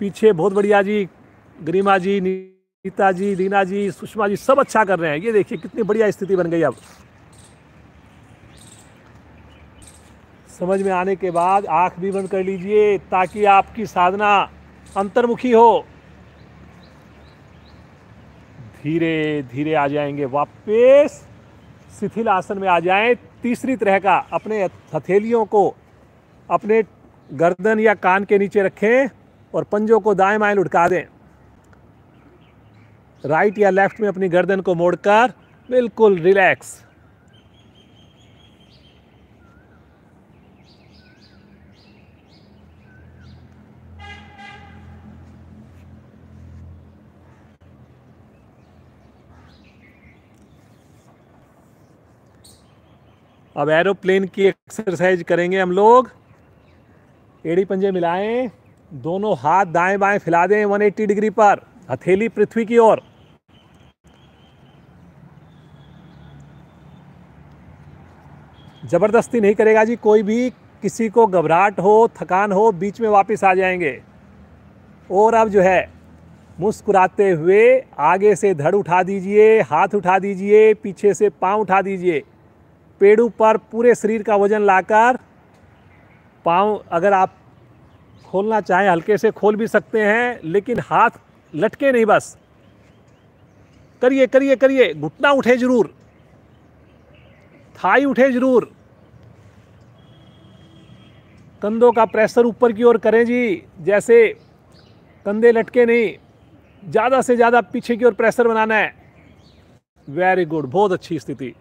पीछे बहुत बढ़िया जी, गरिमा जी, नीता जी, रीना जी, सुषमा जी, सब अच्छा कर रहे हैं। ये देखिए कितनी बढ़िया स्थिति बन गई। अब समझ में आने के बाद आंख भी बंद कर लीजिए ताकि आपकी साधना अंतर्मुखी हो। धीरे धीरे आ जाएंगे वापस, शिथिल आसन में आ जाएं। तीसरी तरह का, अपने हथेलियों को अपने गर्दन या कान के नीचे रखें और पंजों को दाएं बाएं लुढ़का दें। राइट या लेफ्ट में अपनी गर्दन को मोड़कर बिल्कुल रिलैक्स। अब एरोप्लेन की एक्सरसाइज करेंगे हम लोग। एड़ी पंजे मिलाएं, दोनों हाथ दाएं बाएं फैला दें 180 डिग्री पर, हथेली पृथ्वी की ओर। जबरदस्ती नहीं करेगा जी कोई भी, किसी को घबराहट हो, थकान हो, बीच में वापस आ जाएंगे। और अब जो है मुस्कुराते हुए आगे से धड़ उठा दीजिए, हाथ उठा दीजिए, पीछे से पांव उठा दीजिए। पेड़ों पर पूरे शरीर का वजन लाकर पांव अगर आप खोलना चाहें हल्के से खोल भी सकते हैं, लेकिन हाथ लटके नहीं, बस करिए करिए करिए। घुटना उठे जरूर, थाई उठे जरूर, कंधों का प्रेशर ऊपर की ओर करें जी, जैसे कंधे लटके नहीं, ज़्यादा से ज़्यादा पीछे की ओर प्रेशर बनाना है। वेरी गुड, बहुत अच्छी स्थिति।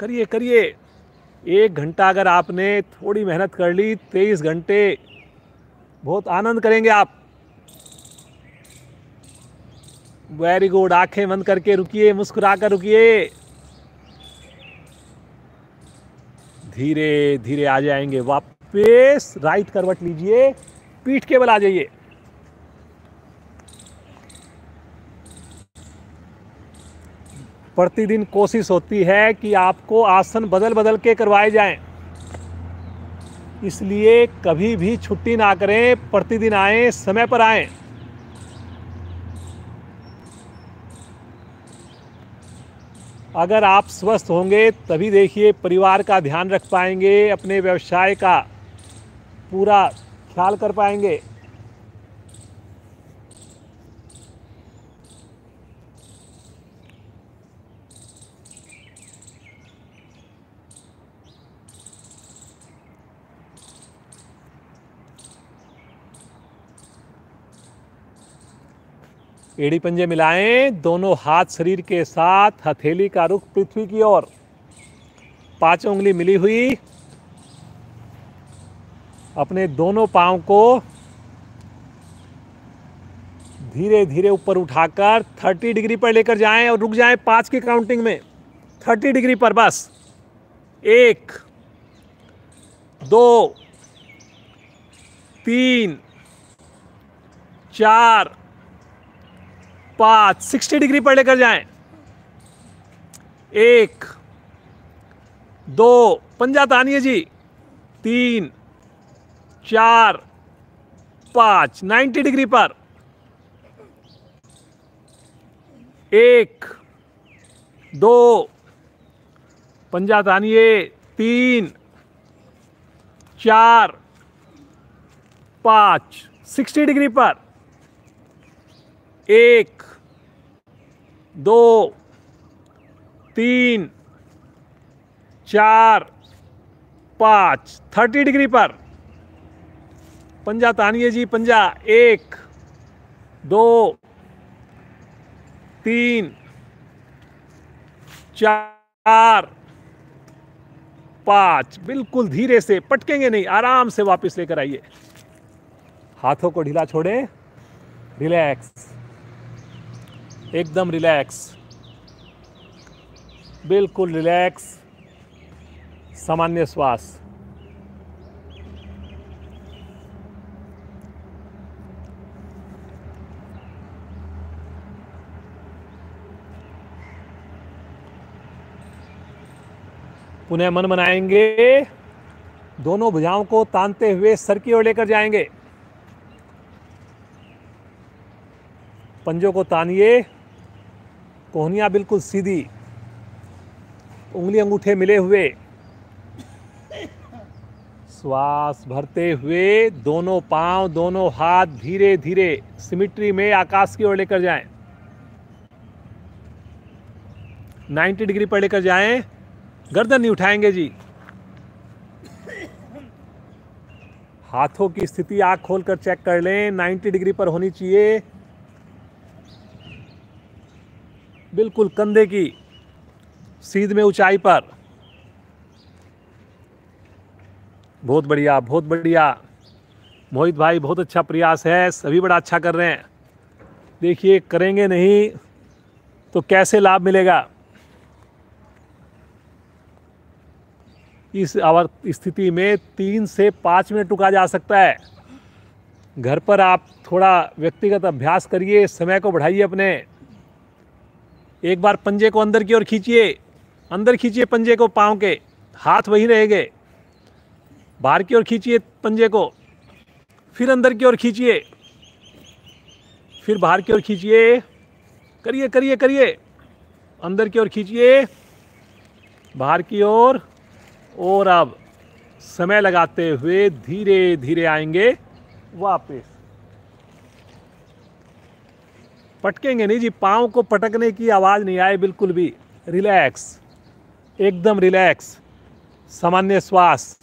करिए करिए। 1 घंटा अगर आपने थोड़ी मेहनत कर ली, 23 घंटे बहुत आनंद करेंगे आप। Very good. आंखें बंद करके रुकिए, मुस्कुरा कर रुकिए। धीरे धीरे आ जाएंगे वापस। राइट करवट लीजिए, पीठ के बल आ जाइए। प्रतिदिन कोशिश होती है कि आपको आसन बदल बदल के करवाए जाएं, इसलिए कभी भी छुट्टी ना करें, प्रतिदिन आएं, समय पर आएं। अगर आप स्वस्थ होंगे तभी देखिए परिवार का ध्यान रख पाएंगे, अपने व्यवसाय का पूरा ख्याल कर पाएंगे। एड़ी पंजे मिलाएं, दोनों हाथ शरीर के साथ, हथेली का रुख पृथ्वी की ओर, पांचों उंगली मिली हुई। अपने दोनों पांव को धीरे धीरे ऊपर उठाकर 30 डिग्री पर लेकर जाएं और रुक जाएं 5 की काउंटिंग में। 30 डिग्री पर बस। 1 2 3 4 5, 60 डिग्री पर लेकर जाएं। 1 2, पंजा तानिए जी। 3 4 5, 90 डिग्री पर। 1 2, पंजा तानिए। 3 4 5, 60 डिग्री पर। 1 2 3 4 5, 30 डिग्री पर। पंजा तानिए जी, पंजा। 1 2 3 4 5, बिल्कुल धीरे से, पटकेंगे नहीं, आराम से वापस लेकर आइए। हाथों को ढीला छोड़ें, रिलैक्स, एकदम रिलैक्स, बिल्कुल रिलैक्स, सामान्य श्वास। पुनः मन बनाएंगे, दोनों भुजाओं को तानते हुए सर की ओर लेकर जाएंगे। पंजों को तानिए, कोहनियां बिल्कुल सीधी, उंगली अंगूठे मिले हुए। श्वास भरते हुए दोनों पांव, दोनों हाथ धीरे धीरे सिमिट्री में आकाश की ओर लेकर जाएं। 90 डिग्री पर लेकर जाएं। गर्दन नहीं उठाएंगे जी। हाथों की स्थिति आंख खोलकर चेक कर लें, 90 डिग्री पर होनी चाहिए, बिल्कुल कंधे की सीध में ऊंचाई पर। बहुत बढ़िया, बहुत बढ़िया मोहित भाई, बहुत अच्छा प्रयास है, सभी बड़ा अच्छा कर रहे हैं। देखिए, करेंगे नहीं तो कैसे लाभ मिलेगा। इस स्थिति में 3 से 5 मिनट रुका जा सकता है। घर पर आप थोड़ा व्यक्तिगत अभ्यास करिए, समय को बढ़ाइए अपने। एक बार पंजे को अंदर की ओर खींचिए, अंदर खींचिए पंजे को, पाँव के हाथ वहीं रहेंगे। बाहर की ओर खींचिए पंजे को, फिर अंदर की ओर खींचिए, फिर बाहर की ओर खींचिए। करिए करिए करिए, अंदर की ओर खींचिए, बाहर की ओर। और अब समय लगाते हुए धीरे धीरे आएंगे वापस। पटकेंगे नहीं जी, पाँव को पटकने की आवाज़ नहीं आए बिल्कुल भी। रिलैक्स, एकदम रिलैक्स, सामान्य श्वास।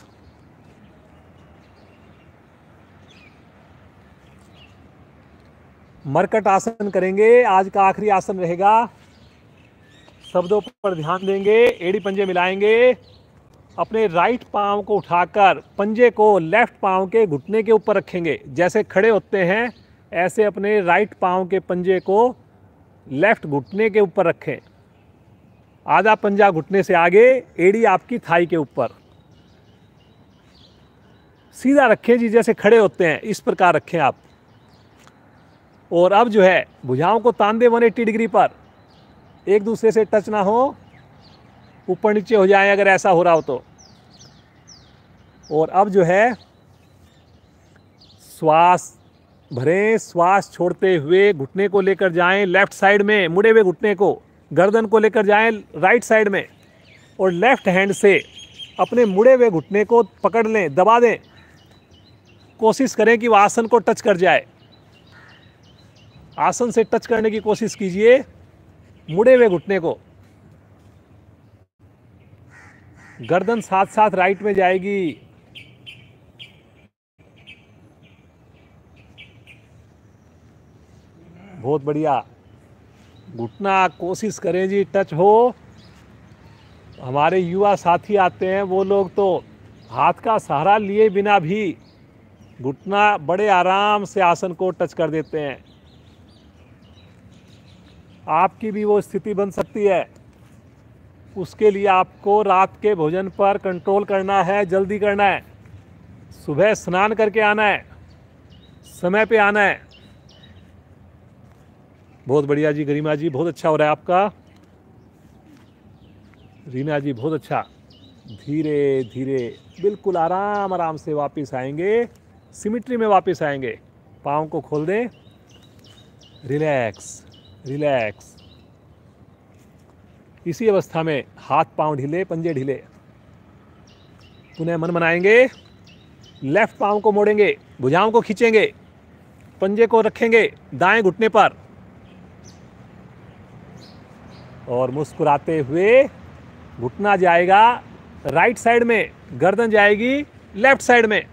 मरकट आसन करेंगे, आज का आखिरी आसन रहेगा। शब्दों पर ध्यान देंगे, एड़ी पंजे मिलाएंगे। अपने राइट पाँव को उठाकर पंजे को लेफ्ट पाँव के घुटने के ऊपर रखेंगे। जैसे खड़े होते हैं ऐसे अपने राइट पाँव के पंजे को लेफ्ट घुटने के ऊपर रखें। आधा पंजा घुटने से आगे, एड़ी आपकी थाई के ऊपर। सीधा रखें जी, जैसे खड़े होते हैं इस प्रकार रखें आप। और अब जो है भुजाओं को तान दे 180 डिग्री पर, एक दूसरे से टच ना हो, ऊपर नीचे हो जाए अगर ऐसा हो रहा हो तो। और अब जो है श्वास भरें, श्वास छोड़ते हुए घुटने को लेकर जाएं लेफ्ट साइड में, मुड़े हुए घुटने को, गर्दन को लेकर जाएं राइट साइड में। और लेफ्ट हैंड से अपने मुड़े हुए घुटने को पकड़ लें, दबा दें। कोशिश करें कि वह आसन को टच कर जाए। आसन से टच करने की कोशिश कीजिए मुड़े हुए घुटने को। गर्दन साथ साथ राइट में जाएगी। बहुत बढ़िया। घुटना कोशिश करें जी टच हो। हमारे युवा साथी आते हैं, वो लोग तो हाथ का सहारा लिए बिना भी घुटना बड़े आराम से आसन को टच कर देते हैं। आपकी भी वो स्थिति बन सकती है। उसके लिए आपको रात के भोजन पर कंट्रोल करना है, जल्दी करना है। सुबह स्नान करके आना है, समय पे आना है। बहुत बढ़िया जी, गरिमा जी बहुत अच्छा हो रहा है आपका। रीना जी बहुत अच्छा। धीरे धीरे बिल्कुल आराम आराम से वापस आएंगे, सिमिट्री में वापस आएंगे। पाँव को खोल दें, रिलैक्स रिलैक्स। इसी अवस्था में हाथ पांव ढीले, पंजे ढीले। पुनः मन बनाएंगे, लेफ्ट पांव को मोड़ेंगे, भुजाओं को खींचेंगे, पंजे को रखेंगे दाएं घुटने पर और मुस्कुराते हुए घुटना जाएगा राइट साइड में, गर्दन जाएगी लेफ्ट साइड में।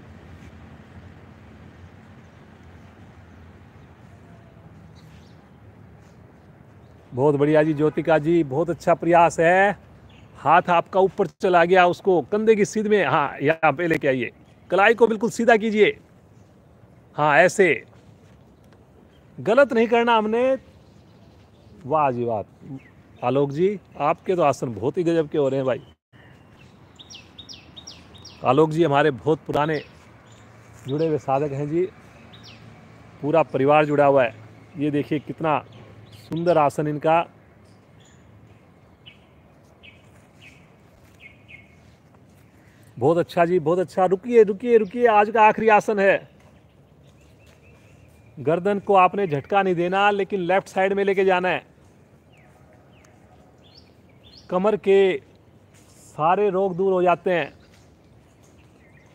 बहुत बढ़िया जी ज्योतिका जी, बहुत अच्छा प्रयास है। हाथ आपका ऊपर चला गया, उसको कंधे की सीध में, हाँ यहाँ पे लेके आइए। कलाई को बिल्कुल सीधा कीजिए, हाँ ऐसे। गलत नहीं करना हमने। वाह जी वाह। आलोक जी आपके तो आसन बहुत ही गजब के हो रहे हैं भाई। आलोक जी हमारे बहुत पुराने जुड़े हुए साधक हैं जी, पूरा परिवार जुड़ा हुआ है। ये देखिए कितना सुंदर आसन इनका। बहुत अच्छा जी, बहुत अच्छा। रुकिए रुकिए रुकिए, आज का आखिरी आसन है। गर्दन को आपने झटका नहीं देना, लेकिन लेफ्ट साइड में लेके जाना है। कमर के सारे रोग दूर हो जाते हैं।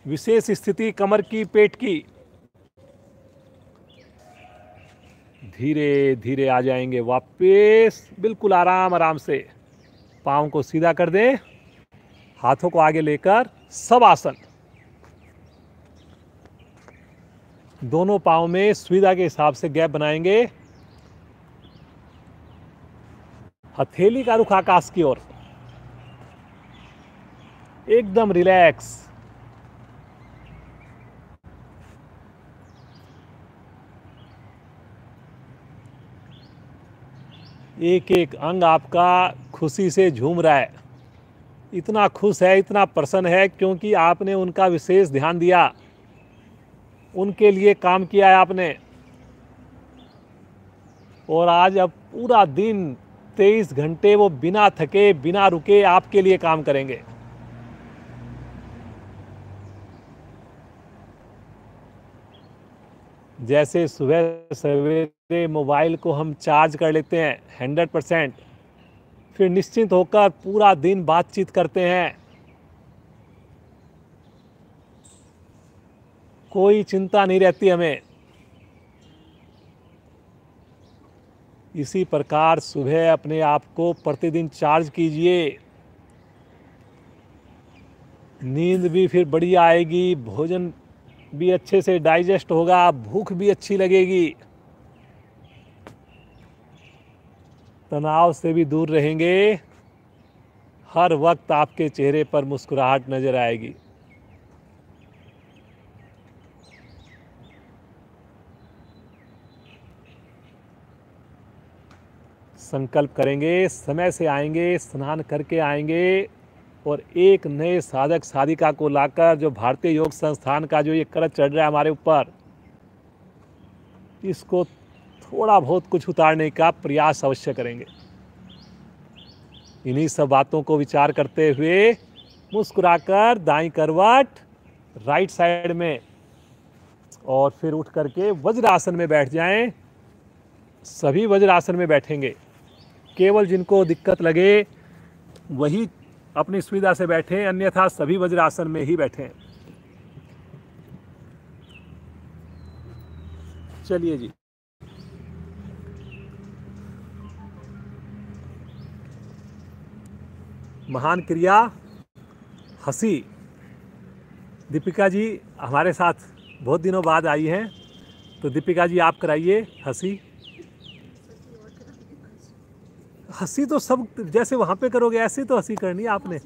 विशेष स्थिति कमर की, पेट की। धीरे धीरे आ जाएंगे वापस, बिल्कुल आराम आराम से। पाँव को सीधा कर दें, हाथों को आगे लेकर सब आसन। दोनों पाँव में सुविधा के हिसाब से गैप बनाएंगे। हथेली का रुख आकाश की ओर, एकदम रिलैक्स। एक एक अंग आपका खुशी से झूम रहा है। इतना खुश है, इतना प्रसन्न है, क्योंकि आपने उनका विशेष ध्यान दिया। उनके लिए काम किया है आपने, और आज अब पूरा दिन 23 घंटे वो बिना थके बिना रुके आपके लिए काम करेंगे। जैसे सुबह सवेरे मोबाइल को हम चार्ज कर लेते हैं 100%, फिर निश्चिंत होकर पूरा दिन बातचीत करते हैं, कोई चिंता नहीं रहती हमें। इसी प्रकार सुबह अपने आप को प्रतिदिन चार्ज कीजिए, नींद भी फिर बढ़िया आएगी, भोजन भी अच्छे से डाइजेस्ट होगा, भूख भी अच्छी लगेगी, तनाव से भी दूर रहेंगे, हर वक्त आपके चेहरे पर मुस्कुराहट नजर आएगी। संकल्प करेंगे, समय से आएंगे, स्नान करके आएंगे, और एक नए साधक साधिका को लाकर जो भारतीय योग संस्थान का जो ये कर्ज चढ़ रहा है हमारे ऊपर, इसको थोड़ा बहुत कुछ उतारने का प्रयास अवश्य करेंगे। इन्हीं सब बातों को विचार करते हुए मुस्कुराकर दाईं करवट राइट साइड में, और फिर उठ करके वज्रासन में बैठ जाएं। सभी वज्रासन में बैठेंगे, केवल जिनको दिक्कत लगे वही अपनी सुविधा से बैठें, अन्यथा सभी वज्रासन में ही बैठें। चलिए जी। महान क्रिया हंसी। दीपिका जी हमारे साथ बहुत दिनों बाद आई हैं, तो दीपिका जी आप कराइए हंसी। हंसी तो सब जैसे वहाँ पे करोगे ऐसे तो हंसी करनी है आपने,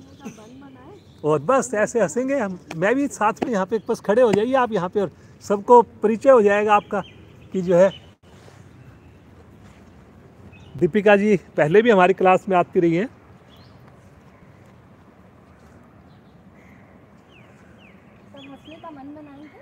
और बस ऐसे हंसेंगे हम। मैं भी साथ में यहाँ पे बस खड़े हो जाइए आप यहाँ पे, और सबको परिचय हो जाएगा आपका कि जो है दीपिका जी पहले भी हमारी क्लास में आती रही हैं। तो हंसने का मन बनाएंगे।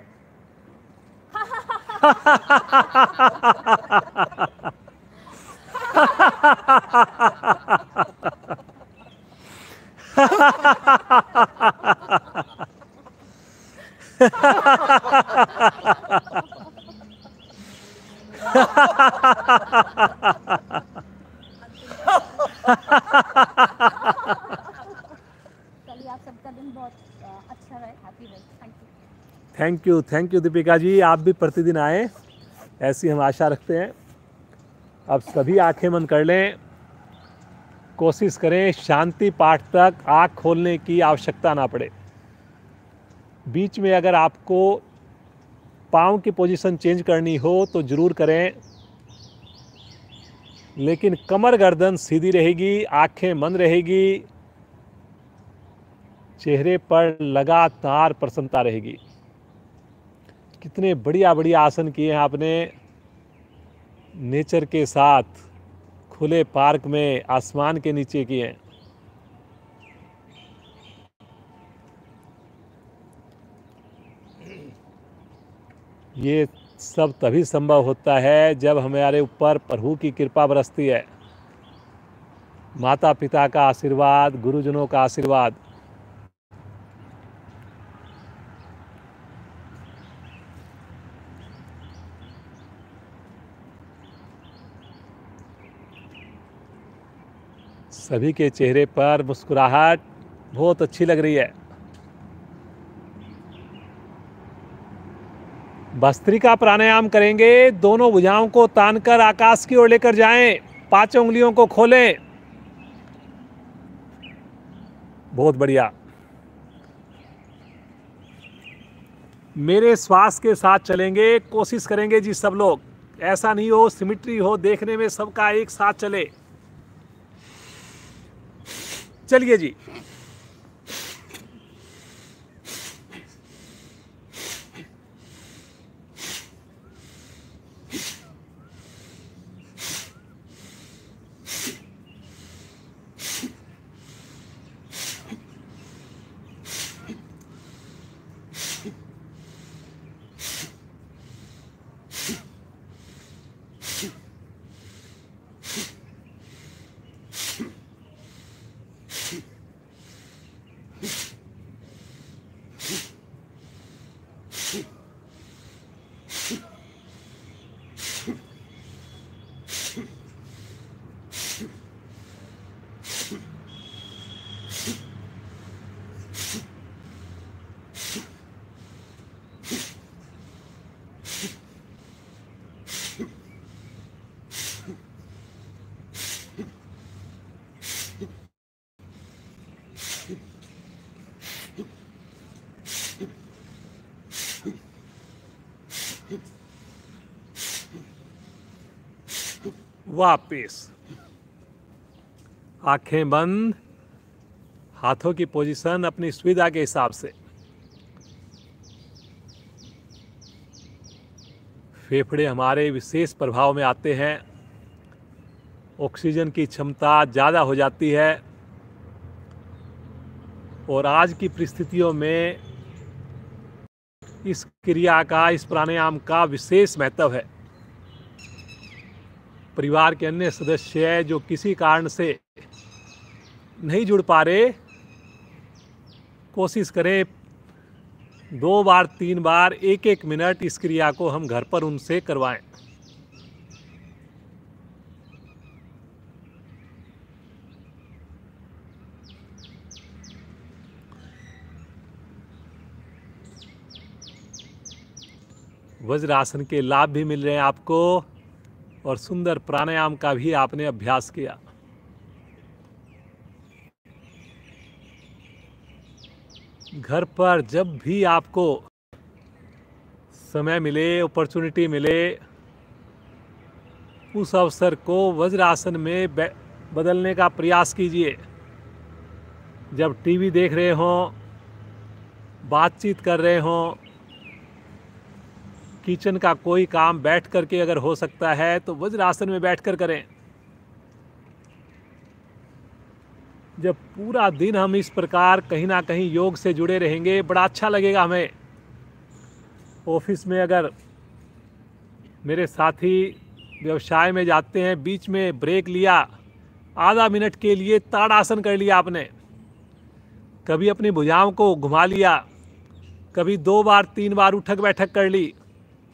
चलिए, आप सबका दिन बहुत अच्छा रहे, हैप्पी रहे। Thank you. Thank you Deepika ji, आप भी प्रतिदिन आए, ऐसी हम आशा रखते हैं। अब सभी आंखें बंद कर लें, कोशिश करें शांति पाठ तक आँख खोलने की आवश्यकता ना पड़े। बीच में अगर आपको पाँव की पोजीशन चेंज करनी हो तो ज़रूर करें, लेकिन कमर गर्दन सीधी रहेगी, आंखें बंद रहेगी, चेहरे पर लगातार प्रसन्नता रहेगी। कितने बढ़िया बढ़िया आसन किए हैं आपने, नेचर के साथ, खुले पार्क में, आसमान के नीचे किए हैं। ये सब तभी संभव होता है जब हमारे ऊपर प्रभु की कृपा बरसती है, माता पिता का आशीर्वाद, गुरुजनों का आशीर्वाद। सभी के चेहरे पर मुस्कुराहट बहुत अच्छी लग रही है। भस्त्रिका प्राणायाम करेंगे, दोनों भुजाओं को तानकर आकाश की ओर लेकर जाएं, पांचों उंगलियों को खोलें। बहुत बढ़िया। मेरे श्वास के साथ चलेंगे, कोशिश करेंगे जी सब लोग, ऐसा नहीं हो सिमिट्री हो, देखने में सबका एक साथ चले। चलिए जी। वापिस। आंखें बंद, हाथों की पोजीशन अपनी सुविधा के हिसाब से। फेफड़े हमारे विशेष प्रभाव में आते हैं, ऑक्सीजन की क्षमता ज़्यादा हो जाती है और आज की परिस्थितियों में इस क्रिया का, इस प्राणायाम का विशेष महत्व है। परिवार के अन्य सदस्य जो किसी कारण से नहीं जुड़ पा रहे, कोशिश करें 2 बार 3 बार 1-1 मिनट इस क्रिया को हम घर पर उनसे करवाएं। वज्रासन के लाभ भी मिल रहे हैं आपको और सुंदर प्राणायाम का भी आपने अभ्यास किया। घर पर जब भी आपको समय मिले, अपॉर्चुनिटी मिले, उस अवसर को वज्रासन में बदलने का प्रयास कीजिए। जब टीवी देख रहे हों, बातचीत कर रहे हों, किचन का कोई काम बैठ करके अगर हो सकता है तो वज्रासन में बैठकर करें। जब पूरा दिन हम इस प्रकार कहीं ना कहीं योग से जुड़े रहेंगे, बड़ा अच्छा लगेगा हमें। ऑफिस में अगर मेरे साथी व्यवसाय में जाते हैं, बीच में ब्रेक लिया, आधा मिनट के लिए ताड़ासन कर लिया आपने, कभी अपनी भुजाओं को घुमा लिया, कभी 2 बार 3 बार उठक बैठक कर ली,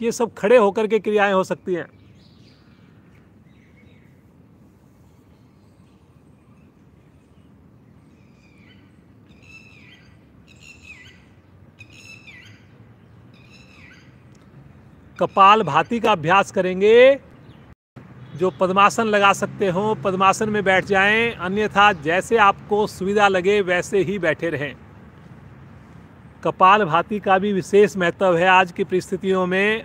ये सब खड़े होकर के क्रियाएं हो सकती हैं। कपाल भाती का अभ्यास करेंगे। जो पद्मासन लगा सकते हो पद्मासन में बैठ जाएं, अन्यथा जैसे आपको सुविधा लगे वैसे ही बैठे रहें। कपाल भाती का भी विशेष महत्व है आज की परिस्थितियों में।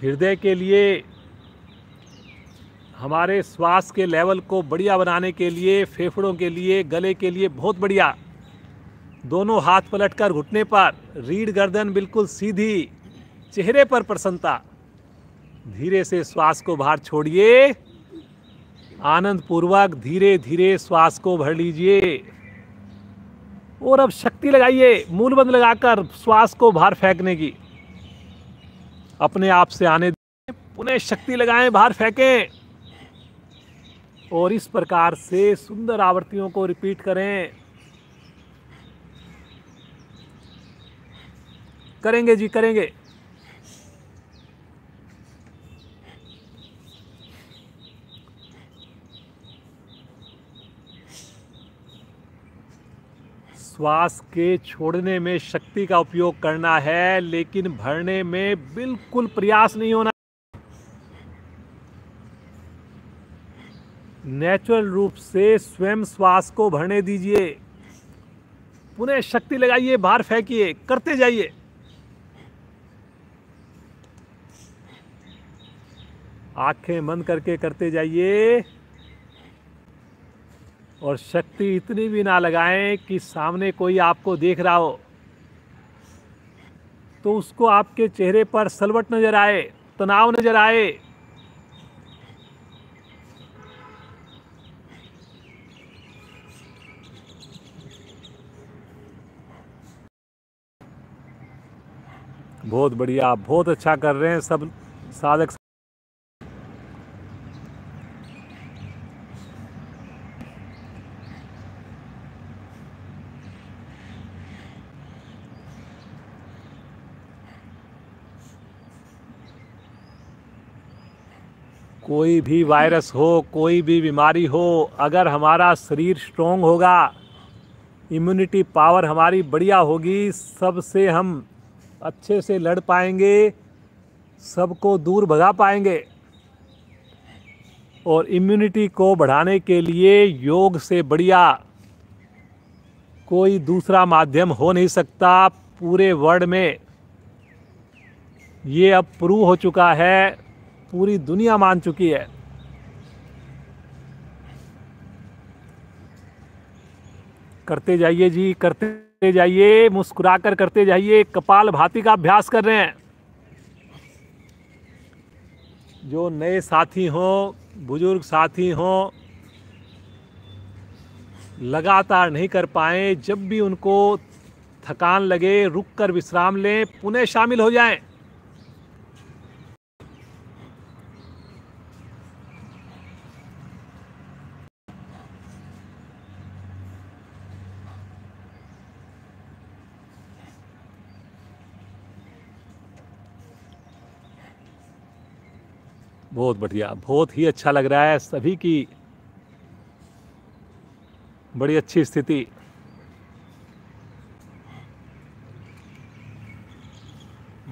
हृदय के लिए, हमारे श्वास के लेवल को बढ़िया बनाने के लिए, फेफड़ों के लिए, गले के लिए बहुत बढ़िया। दोनों हाथ पलटकर घुटने पर, रीढ़ गर्दन बिल्कुल सीधी, चेहरे पर प्रसन्नता। धीरे से श्वास को बाहर छोड़िए, आनंद पूर्वक धीरे धीरे श्वास को भर लीजिए और अब शक्ति लगाइए मूलबंध लगाकर श्वास को बाहर फेंकने की। अपने आप से आने दें, पुनः शक्ति लगाएं, बाहर फेंकें और इस प्रकार से सुंदर आवृत्तियों को रिपीट करें। करेंगे जी, करेंगे। श्वास के छोड़ने में शक्ति का उपयोग करना है, लेकिन भरने में बिल्कुल प्रयास नहीं होना। नेचुरल रूप से स्वयं श्वास को भरने दीजिए, पुनः शक्ति लगाइए, बाहर फेंकिए, करते जाइए। आंखें बंद करके करते जाइए और शक्ति इतनी भी ना लगाएं कि सामने कोई आपको देख रहा हो तो उसको आपके चेहरे पर सलवट नजर आए, तनाव नजर आए। बहुत बढ़िया, बहुत अच्छा कर रहे हैं सब साधक। कोई भी वायरस हो, कोई भी बीमारी हो, अगर हमारा शरीर स्ट्रोंग होगा, इम्यूनिटी पावर हमारी बढ़िया होगी, सबसे हम अच्छे से लड़ पाएंगे, सबको दूर भगा पाएंगे। और इम्यूनिटी को बढ़ाने के लिए योग से बढ़िया कोई दूसरा माध्यम हो नहीं सकता पूरे वर्ल्ड में। ये अब प्रूव हो चुका है। पूरी दुनिया मान चुकी है। करते जाइए जी, करते जाइए, मुस्कुराकर करते जाइए। कपालभाति का अभ्यास कर रहे हैं। जो नए साथी हों, बुजुर्ग साथी हों, लगातार नहीं कर पाए, जब भी उनको थकान लगे रुक कर विश्राम लें, पुनः शामिल हो जाएं। बहुत बढ़िया, बहुत ही अच्छा लग रहा है। सभी की बड़ी अच्छी स्थिति।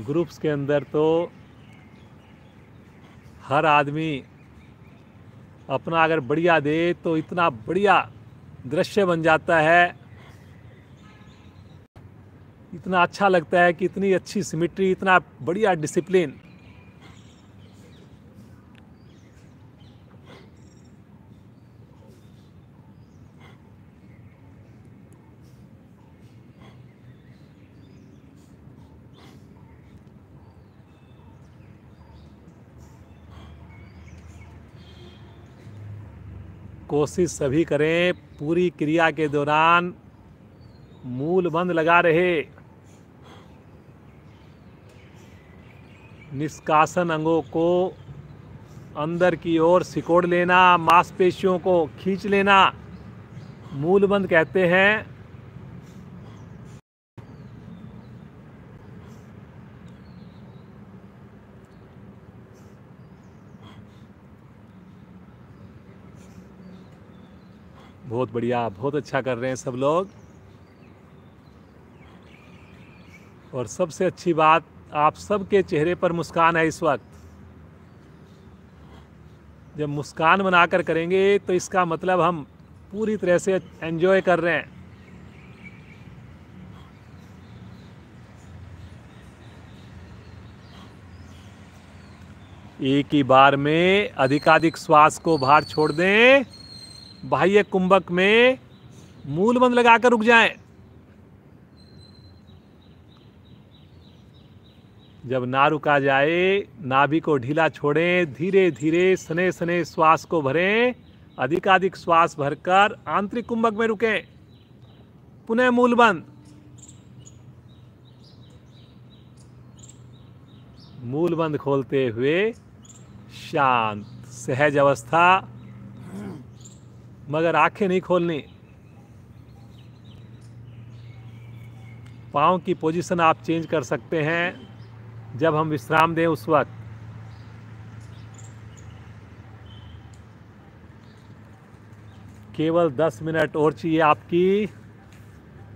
ग्रुप्स के अंदर तो हर आदमी अपना अगर बढ़िया दे तो इतना बढ़िया दृश्य बन जाता है, इतना अच्छा लगता है कि इतनी अच्छी सिमेट्री, इतना बढ़िया डिसिप्लिन। कोशिश सभी करें पूरी क्रिया के दौरान मूल बंध लगा रहे। निष्कासन अंगों को अंदर की ओर सिकोड़ लेना, मांसपेशियों को खींच लेना मूल बंध कहते हैं। बहुत बढ़िया, बहुत अच्छा कर रहे हैं सब लोग। और सबसे अच्छी बात, आप सबके चेहरे पर मुस्कान है इस वक्त। जब मुस्कान बनाकर करेंगे तो इसका मतलब हम पूरी तरह से एंजॉय कर रहे हैं। एक ही बार में अधिकाधिक श्वास को बाहर छोड़ दें। बाह्य कुंभक में मूल बंध लगाकर रुक जाएं। जब ना रुका जाए, नाभि को ढीला छोड़ें, धीरे धीरे सने सने श्वास को भरें। अधिकाधिक श्वास भरकर आंतरिक कुंभक में रुकें। पुनः मूल बंध। मूल बंध खोलते हुए शांत सहज अवस्था, मगर आंखें नहीं खोलनी। पाँव की पोजीशन आप चेंज कर सकते हैं जब हम विश्राम दें उस वक्त। केवल 10 मिनट और चाहिए आपकी।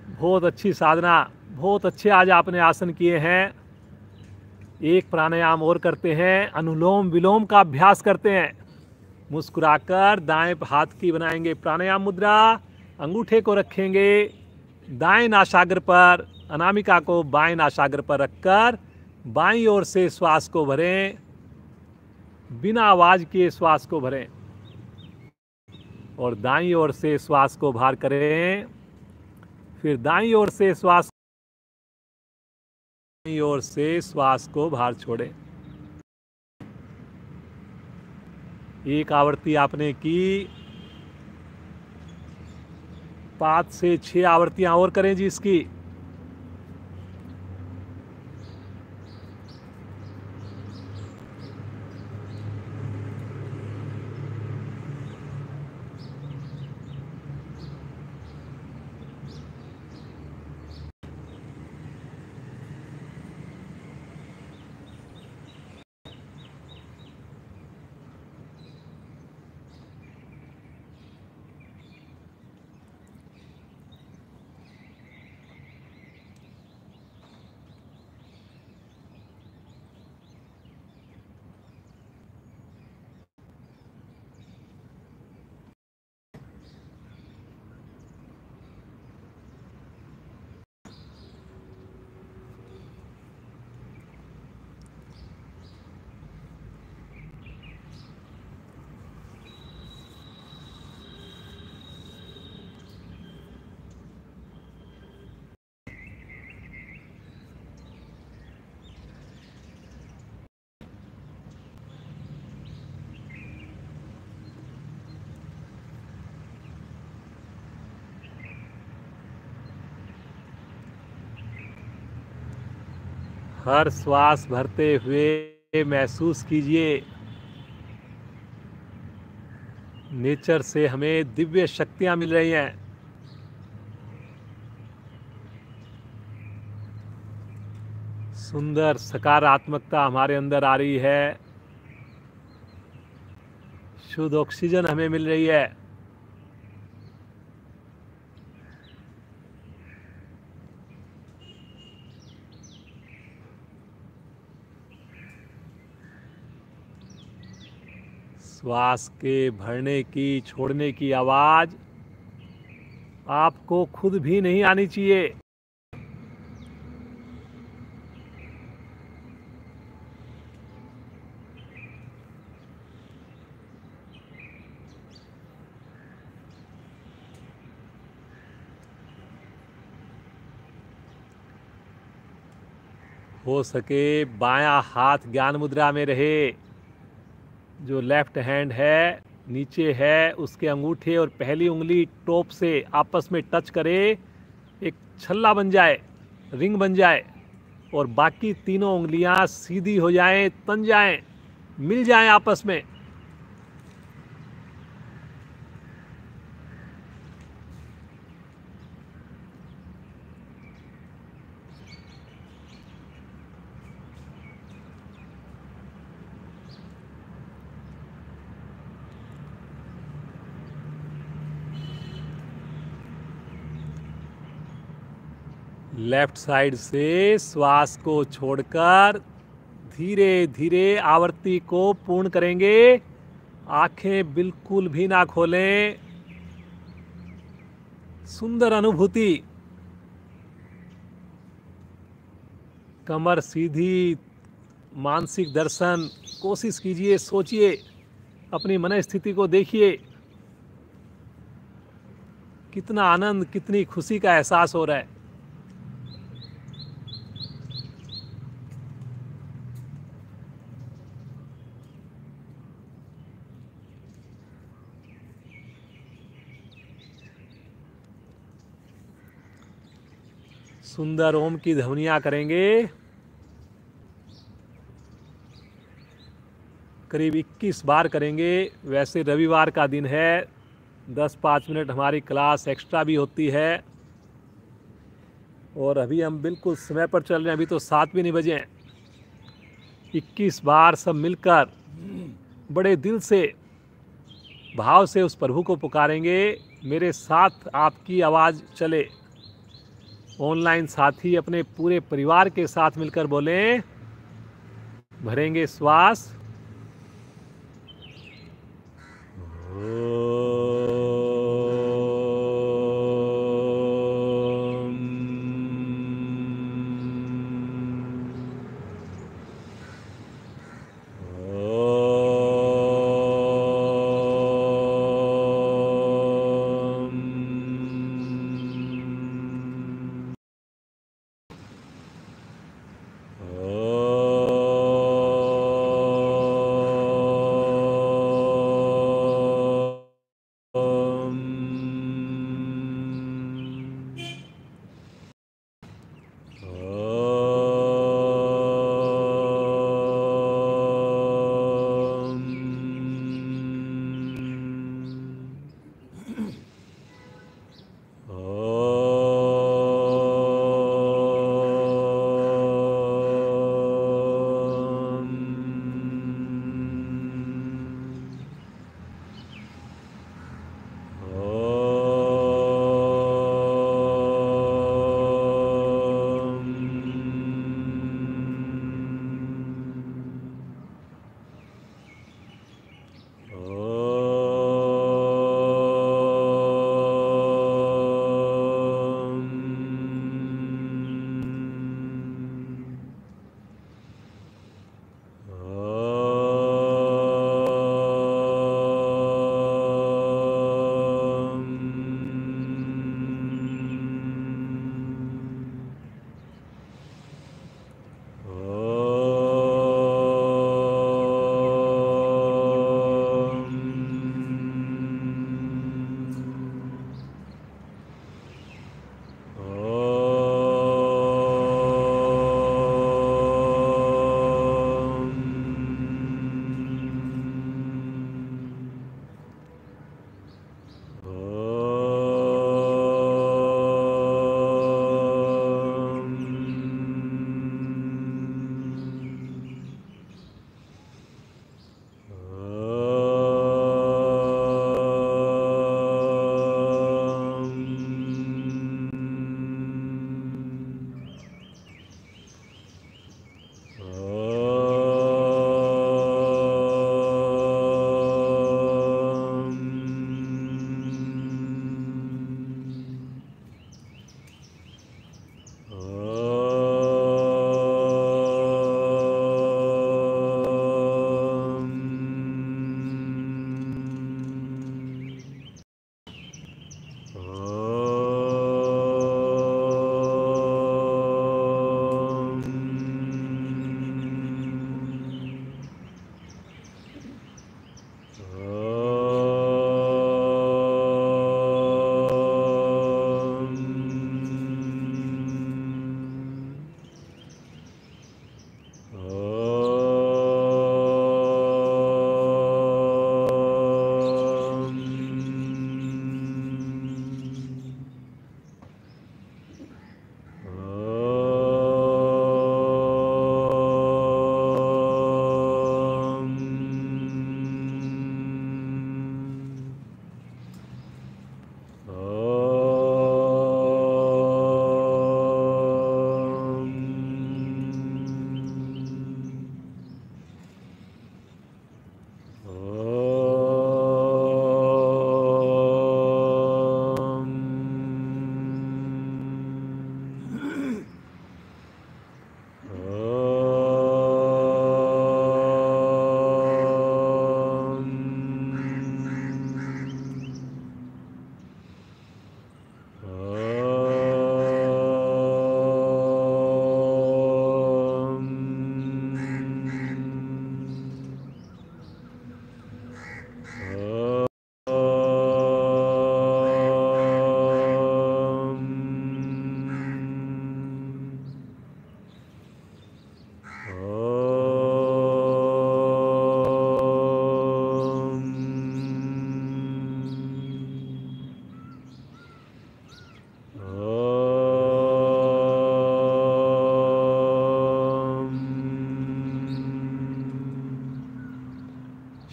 बहुत अच्छी साधना, बहुत अच्छे आज आपने आसन किए हैं। एक प्राणायाम और करते हैं, अनुलोम विलोम का अभ्यास करते हैं। मुस्कुराकर दाएं हाथ की बनाएंगे प्राणायाम मुद्रा, अंगूठे को रखेंगे दाएं नासाग्र पर, अनामिका को बाएं नासाग्र पर रखकर बाईं ओर से श्वास को भरें। बिना आवाज किए श्वास को भरें और दाईं ओर से श्वास को बाहर करें। फिर दाईं ओर से श्वास को बाहर छोड़ें। एक आवृत्ति आपने की, 5 से 6 आवृत्तियां और करें जी इसकी। हर श्वास भरते हुए महसूस कीजिए नेचर से हमें दिव्य शक्तियां मिल रही हैं। सुंदर सकारात्मकता हमारे अंदर आ रही है। शुद्ध ऑक्सीजन हमें मिल रही है। श्वास के भरने की छोड़ने की आवाज आपको खुद भी नहीं आनी चाहिए। हो सके बायां हाथ ज्ञान मुद्रा में रहे। जो लेफ्ट हैंड है नीचे है, उसके अंगूठे और पहली उंगली टॉप से आपस में टच करे, एक छल्ला बन जाए, रिंग बन जाए, और बाकी तीनों उंगलियां सीधी हो जाएं, तन जाएं, मिल जाएं आपस में। लेफ्ट साइड से श्वास को छोड़कर धीरे धीरे आवृत्ति को पूर्ण करेंगे। आंखें बिल्कुल भी ना खोलें। सुंदर अनुभूति। कमर सीधी, मानसिक दर्शन। कोशिश कीजिए, सोचिए, अपनी मन स्थिति को देखिए। कितना आनंद, कितनी खुशी का एहसास हो रहा है। सुंदर ओम की ध्वनियां करेंगे। करीब 21 बार करेंगे। वैसे रविवार का दिन है, 10-5 मिनट हमारी क्लास एक्स्ट्रा भी होती है। और अभी हम बिल्कुल समय पर चल रहे हैं। अभी तो 7 भी नहीं बजे हैं। 21 बार सब मिलकर बड़े दिल से, भाव से उस प्रभु को पुकारेंगे। मेरे साथ आपकी आवाज़ चले। ऑनलाइन साथी अपने पूरे परिवार के साथ मिलकर बोलें। भरेंगे श्वास।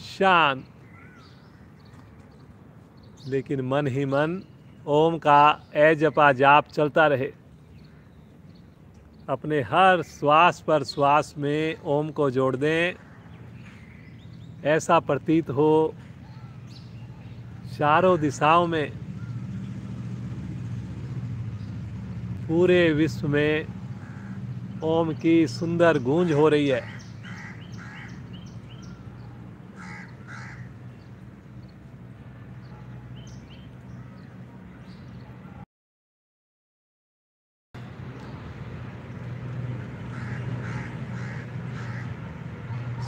शांत। लेकिन मन ही मन ओम का जपा जाप चलता रहे। अपने हर श्वास पर श्वास में ओम को जोड़ दें। ऐसा प्रतीत हो चारों दिशाओं में, पूरे विश्व में ओम की सुंदर गूंज हो रही है।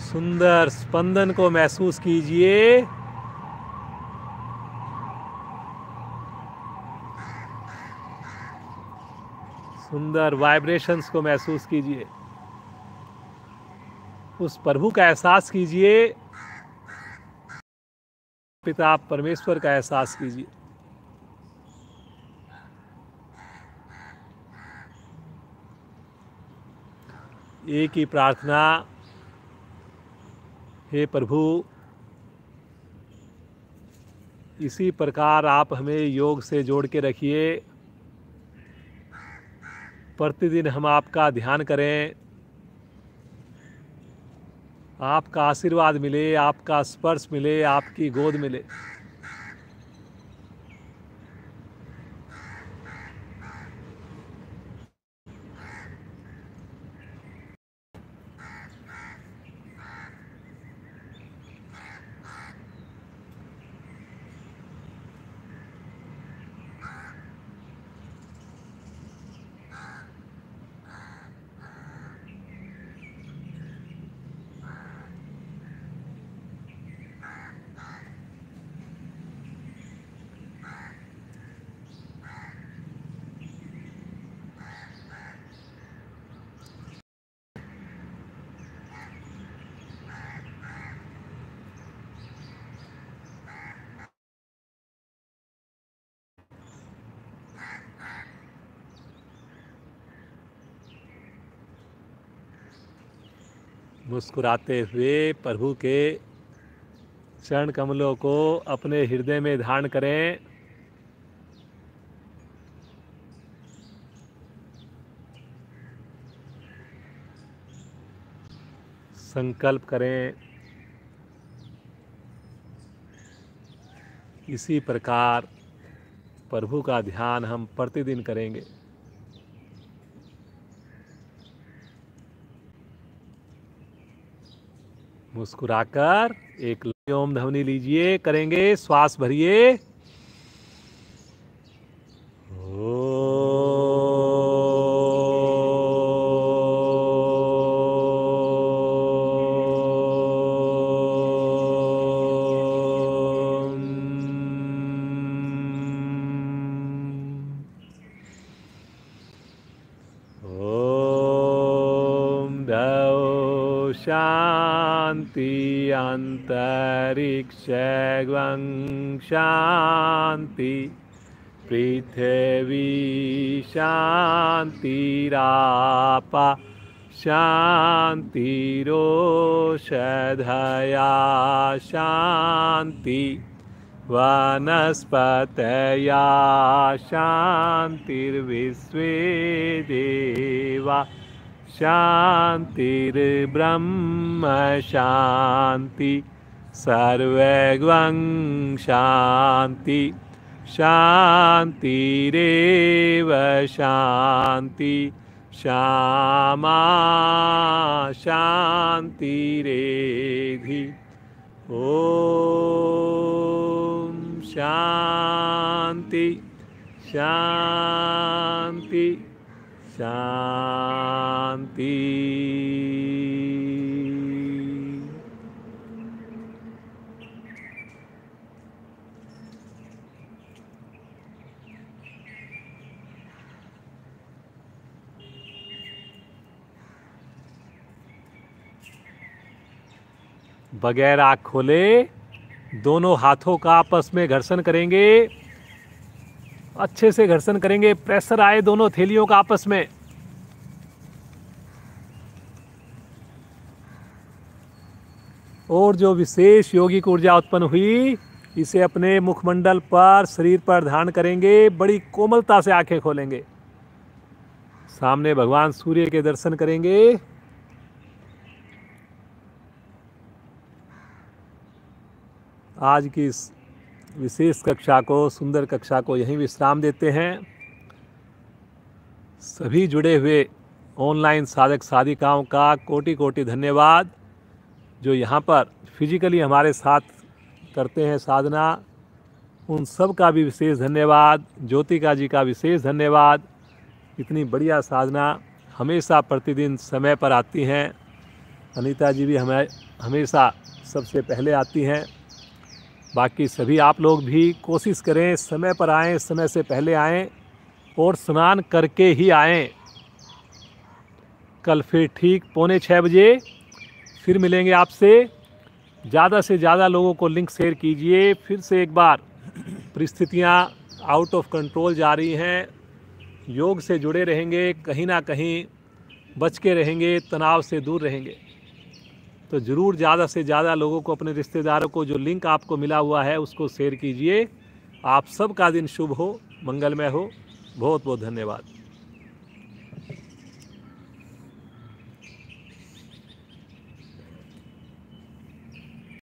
सुंदर स्पंदन को महसूस कीजिए। सुंदर वाइब्रेशंस को महसूस कीजिए। उस प्रभु का एहसास कीजिए, पिता परमेश्वर का एहसास कीजिए। एक ही प्रार्थना, हे प्रभु, इसी प्रकार आप हमें योग से जोड़ के रखिए। प्रतिदिन हम आपका ध्यान करें, आपका आशीर्वाद मिले, आपका स्पर्श मिले, आपकी गोद मिले। मुस्कुराते हुए प्रभु के चरण कमलों को अपने हृदय में धारण करें। संकल्प करें, इसी प्रकार प्रभु का ध्यान हम प्रतिदिन करेंगे। मुस्कुराकर एक ओम ध्वनि लीजिए, करेंगे, श्वास भरिए। शांति अंतरिक्ष शांति, पृथ्वी शांतिरापा शांतिरोषधया शांति, वनस्पतया शांतिर्विश्वे देवा शांतिर्ब्रह्म शांति, सर्वगं शांति शांतिरेव शांति, श्यामा शांतिरेधि। ओम शांति शांति शांति। बगैर आँख खोले दोनों हाथों का आपस में घर्षण करेंगे, अच्छे से घर्षण करेंगे, प्रेशर आए दोनों थैलियों का आपस में। और जो विशेष योगिक ऊर्जा उत्पन्न हुई इसे अपने मुखमंडल पर, शरीर पर धारण करेंगे। बड़ी कोमलता से आंखें खोलेंगे, सामने भगवान सूर्य के दर्शन करेंगे। आज की इस विशेष कक्षा को, सुंदर कक्षा को यहीं विश्राम देते हैं। सभी जुड़े हुए ऑनलाइन साधक साधिकाओं का कोटि कोटि धन्यवाद। जो यहाँ पर फिजिकली हमारे साथ करते हैं साधना, उन सब का भी विशेष धन्यवाद। ज्योतिका जी का विशेष धन्यवाद। इतनी बढ़िया साधना हमेशा प्रतिदिन समय पर आती हैं। अनीता जी भी हमें हमेशा सबसे पहले आती हैं। बाकी सभी आप लोग भी कोशिश करें समय पर आएँ, समय से पहले आएँ और स्नान करके ही आएँ। कल फिर ठीक 5:45 बजे फिर मिलेंगे आपसे। ज़्यादा से ज़्यादा लोगों को लिंक शेयर कीजिए। फिर से एक बार परिस्थितियाँ आउट ऑफ कंट्रोल जा रही हैं। योग से जुड़े रहेंगे, कहीं ना कहीं बच के रहेंगे, तनाव से दूर रहेंगे। तो ज़रूर ज़्यादा से ज़्यादा लोगों को, अपने रिश्तेदारों को जो लिंक आपको मिला हुआ है उसको शेयर कीजिए। आप सबका दिन शुभ हो, मंगलमय हो। बहुत बहुत धन्यवाद।